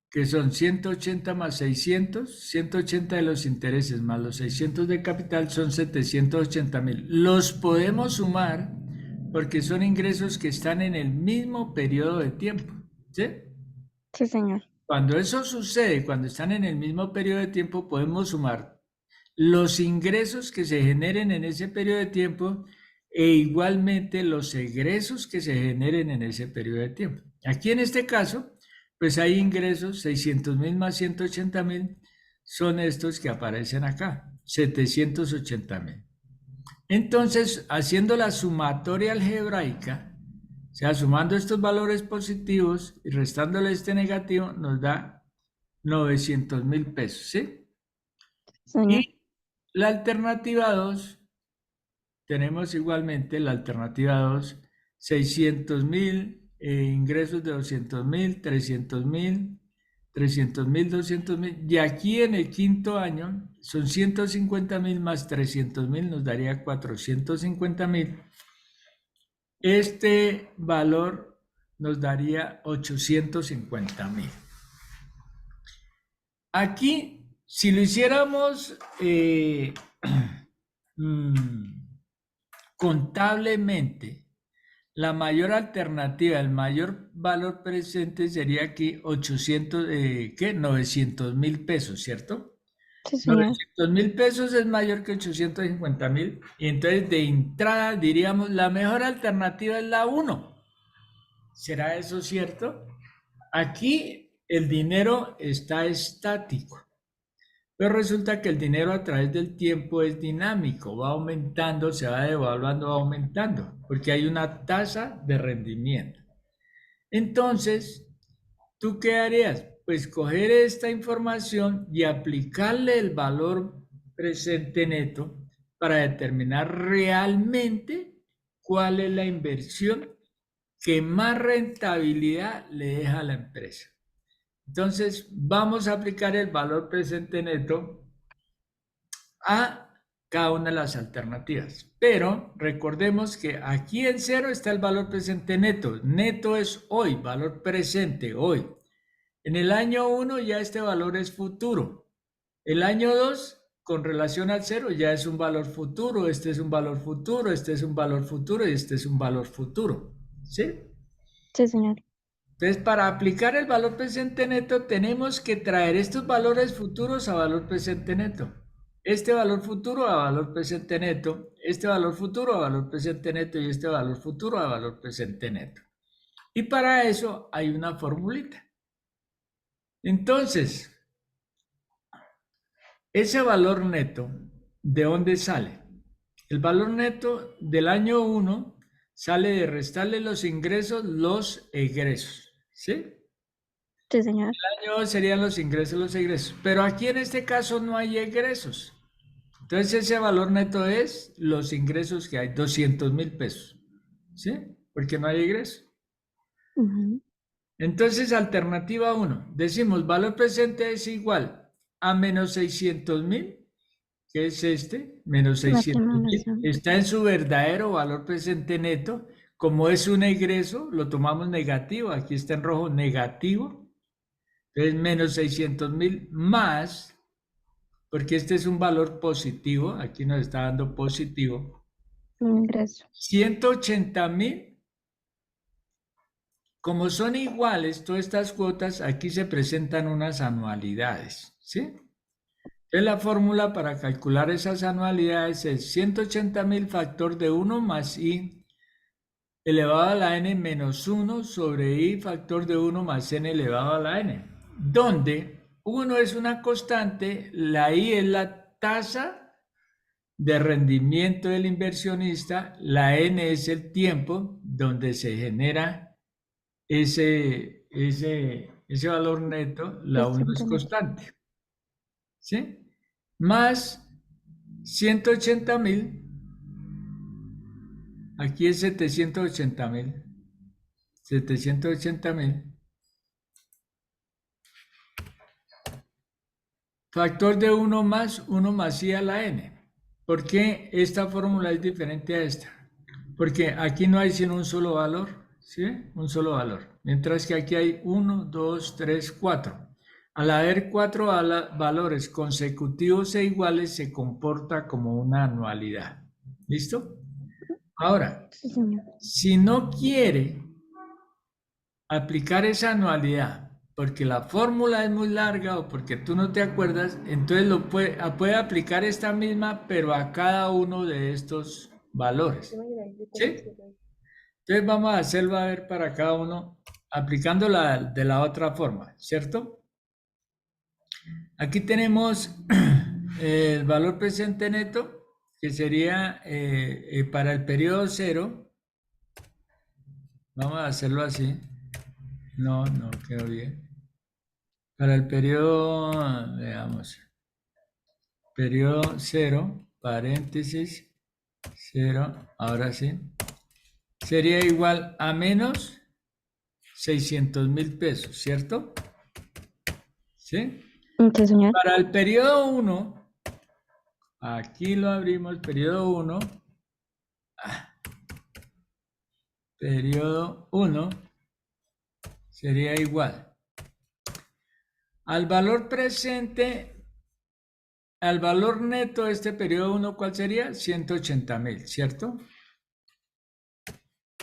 que son 180 más 600, 180 de los intereses más los 600 de capital son 780.000. Los podemos sumar porque son ingresos que están en el mismo periodo de tiempo, ¿sí? Sí, señor. Cuando eso sucede, cuando están en el mismo periodo de tiempo, podemos sumar los ingresos que se generen en ese periodo de tiempo e igualmente los egresos que se generen en ese periodo de tiempo. Aquí en este caso, pues hay ingresos, 600.000 más 180.000 son estos que aparecen acá, 780.000. Entonces, haciendo la sumatoria algebraica, o sea, sumando estos valores positivos y restándole este negativo, nos da 900.000 pesos, ¿sí? Señor. Y la alternativa 2, tenemos igualmente la alternativa 2, 600.000, ingresos de 200.000, 300.000, 300.000, 200.000. Y aquí en el quinto año son 150.000 más 300.000, nos daría 450.000. Este valor nos daría 850.000. Aquí, si lo hiciéramos contablemente, la mayor alternativa, el mayor valor presente sería aquí 800, ¿qué? 900.000 pesos, ¿cierto? Sí, señor. 900.000 pesos es mayor que 850.000 y entonces de entrada diríamos la mejor alternativa es la uno. ¿Será eso cierto? Aquí el dinero está estático. Pero resulta que el dinero a través del tiempo es dinámico, va aumentando, se va devaluando, va aumentando, porque hay una tasa de rendimiento. Entonces, ¿tú qué harías? Pues coger esta información y aplicarle el valor presente neto para determinar realmente cuál es la inversión que más rentabilidad le deja a la empresa. Entonces, vamos a aplicar el valor presente neto a cada una de las alternativas. Pero recordemos que aquí en cero está el valor presente neto. Neto es hoy, valor presente hoy. En el año 1 ya este valor es futuro. El año 2 con relación al cero ya es un valor futuro, este es un valor futuro, este es un valor futuro y este es un valor futuro. ¿Sí? Sí, señor. Entonces, para aplicar el valor presente neto, tenemos que traer estos valores futuros a valor presente neto. este valor futuro a valor presente neto, este valor futuro a valor presente neto y este valor futuro a valor presente neto. Y para eso hay una formulita. Entonces, ese valor neto, ¿de dónde sale? El valor neto del año 1 sale de restarle los ingresos, los egresos. ¿Sí? Sí, señor. El año 2 serían los ingresos, los egresos. Pero aquí en este caso no hay egresos. Entonces ese valor neto es los ingresos que hay, 200.000 pesos. ¿Sí? Porque no hay egreso. Ujú. Entonces, alternativa 1, decimos valor presente es igual a menos 600.000, que es este, menos La 600.000, estimación. está en su verdadero valor presente neto. Como es un egreso, lo tomamos negativo, aquí está en rojo, negativo. Entonces, menos 600.000 más, porque este es un valor positivo, aquí nos está dando positivo, Un ingreso. 180.000. Como son iguales todas estas cuotas, aquí se presentan unas anualidades, ¿sí? Entonces la fórmula para calcular esas anualidades es 180.000 factor de 1 más i elevado a la n menos 1 sobre i factor de 1 más n elevado a la n, donde 1 es una constante, la i es la tasa de rendimiento del inversionista, la n es el tiempo donde se genera ese valor neto, la 1 es Presente neto. constante, ¿sí? Más 180.000, aquí es 780.000, 780.000, factor de 1 más i a la n. ¿Por qué esta fórmula es diferente a esta? Porque aquí no hay sino un solo valor, ¿sí? Un solo valor. Mientras que aquí hay 1, 2, 3, 4. Al haber 4 valores consecutivos e iguales, se comporta como una anualidad. ¿Listo? Ahora, Sí, señor. si no quiere aplicar esa anualidad porque la fórmula es muy larga o porque tú no te acuerdas, entonces puede aplicar esta misma, pero a cada uno de estos valores. ¿Sí? Entonces vamos a hacerlo a ver para cada uno, aplicándola de la otra forma, ¿cierto? Aquí tenemos el valor presente neto, que sería para el periodo 0. Vamos a hacerlo así. No, no quedó bien. Para el periodo, veamos, periodo 0, paréntesis, 0, ahora sí, sería igual a menos 600.000 pesos, ¿cierto? ¿Sí? Sí, señor. Para el periodo 1, aquí lo abrimos, periodo 1, periodo 1 sería igual al valor presente, al valor neto de este periodo 1, ¿cuál sería? 180.000, ¿cierto?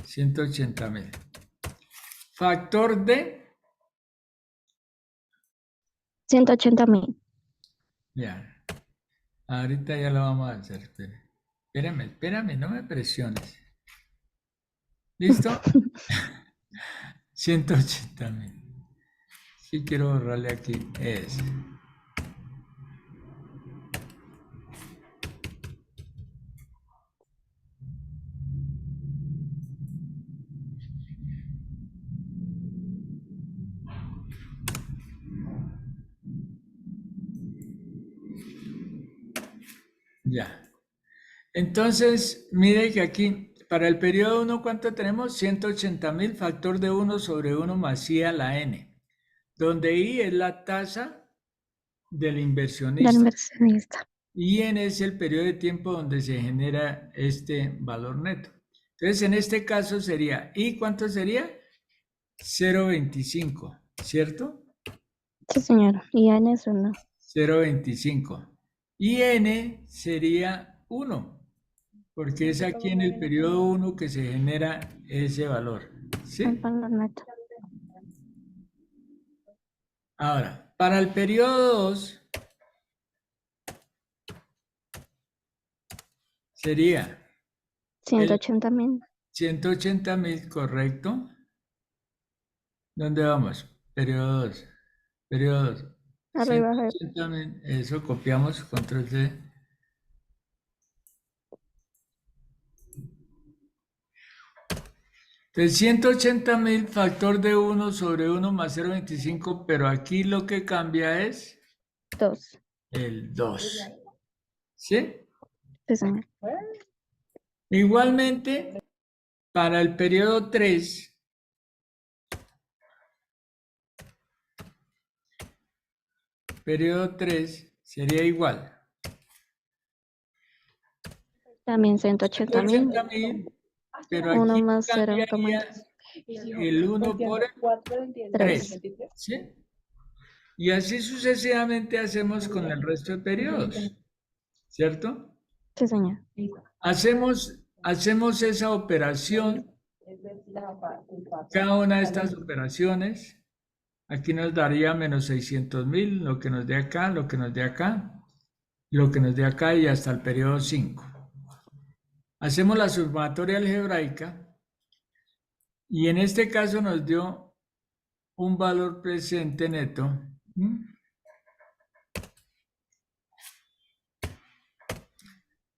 180.000. Factor de, 180.000. ya, ahorita ya lo vamos a hacer, espérame, no me presiones. ¿Listo? 180.000. Sí quiero borrarle aquí, ya. Entonces, mire que aquí, para el periodo 1, ¿cuánto tenemos? 180.000, factor de 1 sobre 1 más i a la n, donde i es la tasa del Del inversionista inversionista. y n es el periodo de tiempo donde se genera este valor neto. Entonces, en este caso sería, ¿y cuánto sería? 0.25, ¿cierto? Sí, señor. Y en eso no. 0.25. Y n sería 1, porque es aquí en el periodo 1 que se genera ese valor. El ¿Sí? valor neto. Ahora, para el periodo 2, sería 180.000. 180.000, correcto. ¿Dónde vamos? Periodo 2. Periodo 2. Arriba, arriba. 180.000, eso copiamos, control C. Entonces, 180.000 factor de 1 sobre 1 más 0,25, pero aquí lo que cambia es 2. el 2. ¿Sí? Sí, señor. Igualmente, para el periodo 3, sería igual. También 180.000. 180.000, pero 1 aquí más cambiaría 0,2. el 1 por el 4 entiendo. 3. 3. ¿Sí? Y así sucesivamente hacemos con el resto de periodos, ¿cierto? Sí, señor. Hacemos esa operación, cada una de estas operaciones. Aquí nos daría menos 600.000, lo que nos dé acá, lo que nos dé acá, lo que nos dé acá y hasta el periodo 5. Hacemos la sumatoria algebraica y en este caso nos dio un valor presente neto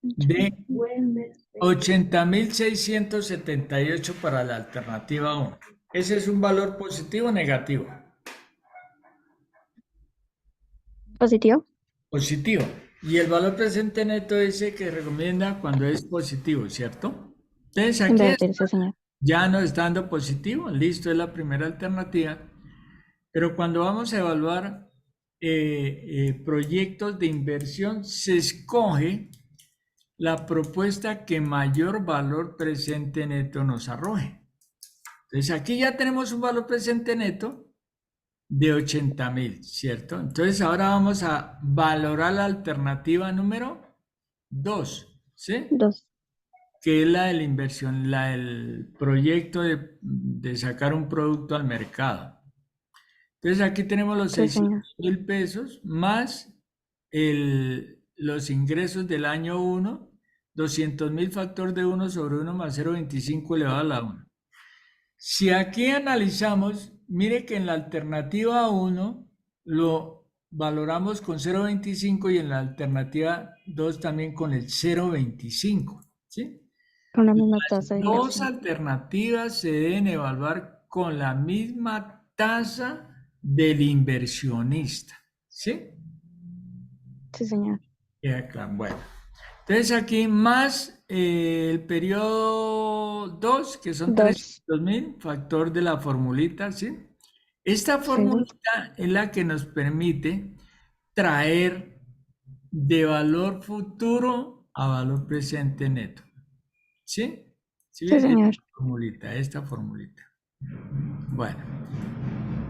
de 80.678 para la alternativa 1. ¿Ese es un valor positivo o negativo? ¿Positivo? Positivo. Y el valor presente neto ese que recomienda cuando es positivo, ¿cierto? Entonces aquí Invertir, sí, señor. ya nos está dando positivo, listo, es la primera alternativa. Pero cuando vamos a evaluar proyectos de inversión, se escoge la propuesta que mayor valor presente neto nos arroje. Entonces aquí ya tenemos un valor presente neto de 80.000, ¿cierto? Entonces ahora vamos a valorar la alternativa número 2, ¿sí? 2. Que es la de la inversión, la del proyecto de sacar un producto al mercado. Entonces aquí tenemos los Sí, señor. 600.000 pesos más los ingresos del año 1, 200.000 factor de 1 sobre 1 más 0,25 elevado a la 1. Si aquí analizamos, mire que en la alternativa 1 lo valoramos con 0,25 y en la alternativa 2 también con el 0,25, ¿sí? Con la misma tasa de Dos inversión. alternativas se deben evaluar con la misma tasa del inversionista, ¿sí? Sí, señor. Queda claro. Bueno, entonces aquí más el periodo 2, que son 2. 300.000, factor de la formulita, ¿sí? Esta Sí. formulita es la que nos permite traer de valor futuro a valor presente neto, ¿sí? ¿Sí? Sí, señor. Esta formulita. Bueno,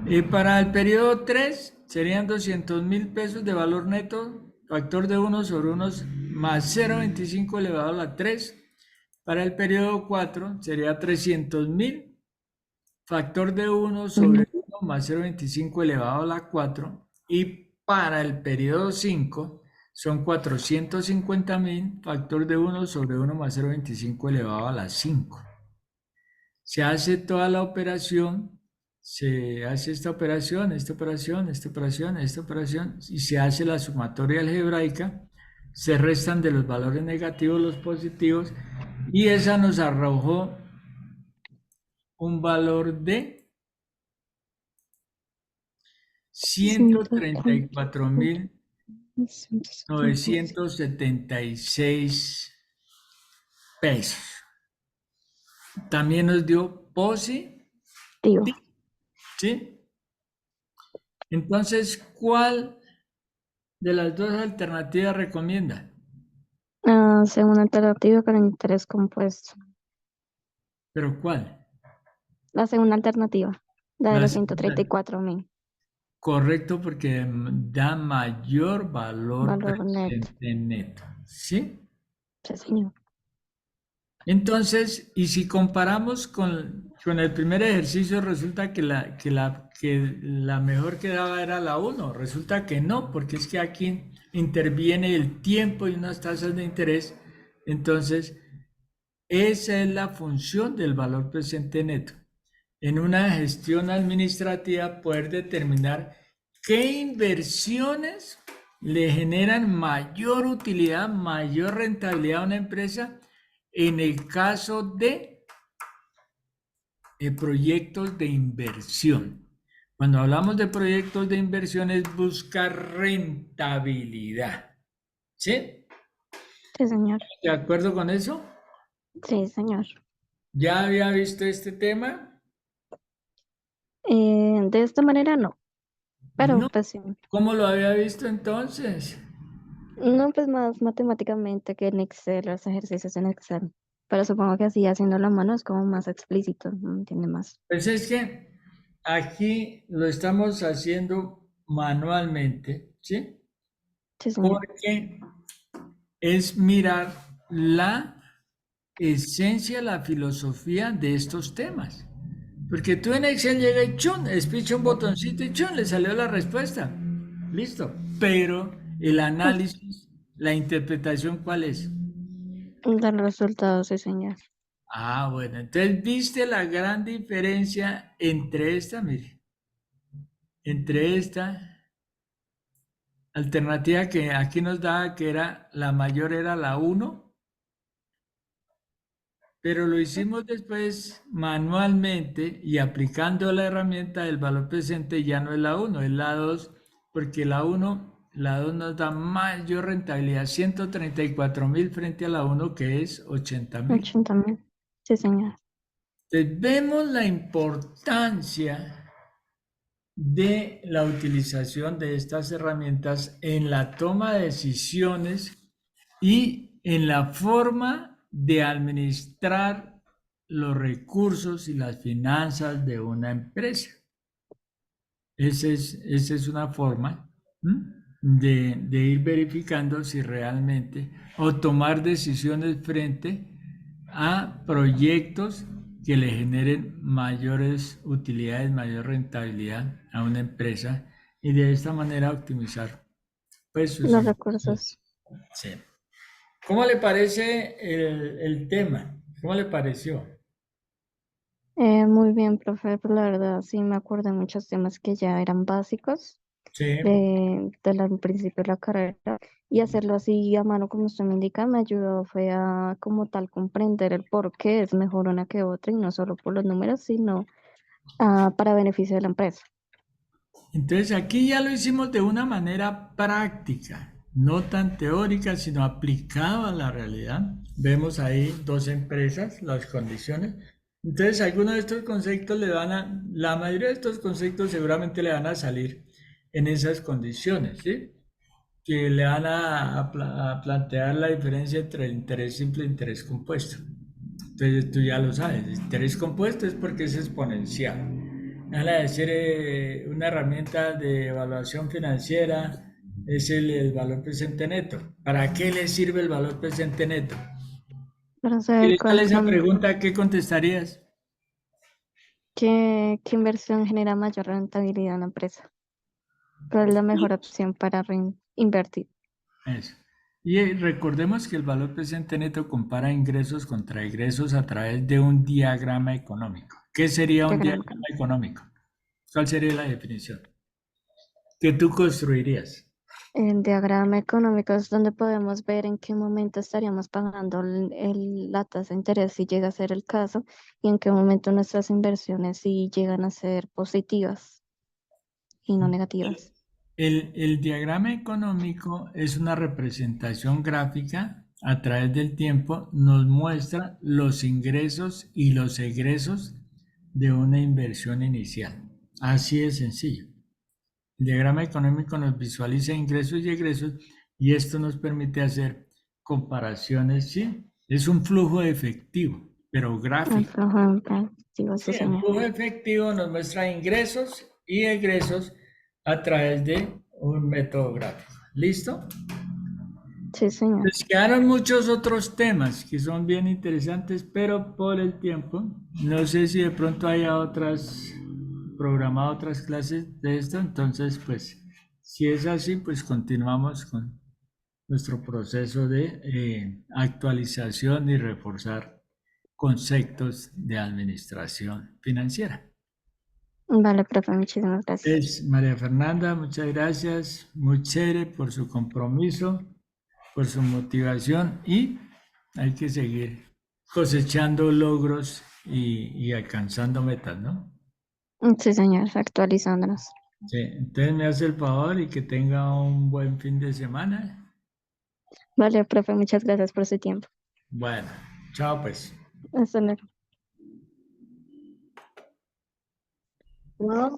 y para el periodo 3 serían 200.000 pesos de valor neto, factor de 1 sobre 1 más 0,25 elevado a la 3. Para el periodo 4 sería 300.000, factor de 1 sobre 1 más 0,25 elevado a la 4. Y para el periodo 5 son 450.000, factor de 1 sobre 1 más 0,25 elevado a la 5. Se hace toda la operación, se hace esta operación, esta operación, esta operación, esta operación, y se hace la sumatoria algebraica, se restan de los valores negativos los positivos, y esa nos arrojó un valor de 134.976 pesos. También nos dio positivo, Tío. ¿sí? Entonces, ¿cuál de las dos alternativas recomienda? Segunda alternativa con interés compuesto. ¿Pero cuál? La segunda alternativa. La de La los segunda. 134.000. Correcto, porque da mayor valor Valor neto. presente neto, ¿sí? Sí, señor. Entonces, y si comparamos con el primer ejercicio, resulta que la mejor que daba era la 1. Resulta que no, porque es que aquí interviene el tiempo y unas tasas de interés Entonces, esa es la función del valor presente neto. En una gestión administrativa, poder determinar qué inversiones le generan mayor utilidad, mayor rentabilidad a una empresa en el caso de proyectos de inversión. Cuando hablamos de proyectos de inversión es buscar rentabilidad. ¿Sí? Sí, señor. ¿De acuerdo con eso? Sí, señor. ¿Ya había visto este tema? De esta manera no, pero No. pues sí. ¿Cómo lo había visto entonces? No, pues más matemáticamente que en Excel, los ejercicios en Excel. Pero supongo que así haciendo la mano es como más explícito, no entiende más. Pues es que aquí lo estamos haciendo manualmente, ¿sí? Sí, señor. Porque es mirar la esencia, la filosofía de estos temas. Porque tú en Excel llega y chun, espicha un botoncito y chun, le salió la respuesta. Listo. Pero el Pues, análisis, la interpretación, ¿cuál es? del resultado, sí, señor. Ah, bueno, entonces viste la gran diferencia entre esta, mire, entre esta alternativa que aquí nos daba que era la mayor era la uno, pero lo hicimos después manualmente y aplicando la herramienta del valor presente ya no es la uno, es la 2, porque la 2 nos da mayor rentabilidad, 134.000 frente a la uno que es 80.000. 80.000. Sí, señor. Entonces vemos la importancia de la utilización de estas herramientas en la toma de decisiones y en la forma de administrar los recursos y las finanzas de una empresa. Esa es una forma de ir verificando si realmente o tomar decisiones frente a proyectos que le generen mayores utilidades, mayor rentabilidad a una empresa y de esta manera optimizar pues sus Los ingresos. recursos. Sí. ¿Cómo le parece el tema? ¿Cómo le pareció? Muy bien, profe, pero la verdad sí me acuerdo de muchos temas que ya eran básicos Sí. del principio de la carrera y hacerlo así a mano como usted me indica me ayudó fue a como tal comprender el por qué es mejor una que otra y no solo por los números, sino para beneficio de la empresa. Entonces aquí ya lo hicimos de una manera práctica, no tan teórica, sino aplicada a la realidad. Vemos ahí dos empresas, las condiciones. Entonces algunos de estos conceptos la mayoría de estos conceptos seguramente le van a salir en esas condiciones, ¿sí? Que le van a plantear la diferencia entre el interés simple e interés compuesto. Entonces tú ya lo sabes, el interés compuesto es porque es exponencial. Van a decir una herramienta de evaluación financiera es el valor presente neto. ¿Para qué le sirve el valor presente neto? Para Si saber le sale cuál, esa pregunta, ¿qué contestarías? qué inversión genera mayor rentabilidad en la empresa. ¿Cuál es la mejor opción para invertir? Eso. Y recordemos que el valor presente neto compara ingresos contra egresos a través de un diagrama económico. ¿Qué sería un Diagrama. diagrama económico? ¿Cuál sería la definición que tú construirías? El diagrama económico es donde podemos ver en qué momento estaríamos pagando la tasa de interés si llega a ser el caso y en qué momento nuestras inversiones si llegan a ser positivas y no negativas. El diagrama económico es una representación gráfica a través del tiempo, nos muestra los ingresos y los egresos de una inversión inicial. Así de sencillo. El diagrama económico nos visualiza ingresos y egresos y esto nos permite hacer comparaciones, ¿sí? Es un flujo efectivo, pero El gráfico. flujo de efectivo, Sí, sí, el señor. flujo efectivo nos muestra ingresos y egresos a través de un método gráfico. ¿Listo? Sí, señor. Les quedaron muchos otros temas que son bien interesantes, pero por el tiempo, no sé si de pronto haya programado otras clases de esto, entonces pues si es así, pues continuamos con nuestro proceso de actualización y reforzar conceptos de administración financiera. Vale, profe, muchísimas gracias. Es María Fernanda, muchas gracias, muy chévere por su compromiso, por su motivación y hay que seguir cosechando logros y alcanzando metas, ¿no? Sí, señor, actualizándonos. Sí, entonces me hace el favor y que tenga un buen fin de semana. Vale, profe, muchas gracias por su tiempo. Bueno, chao pues. Hasta luego. No,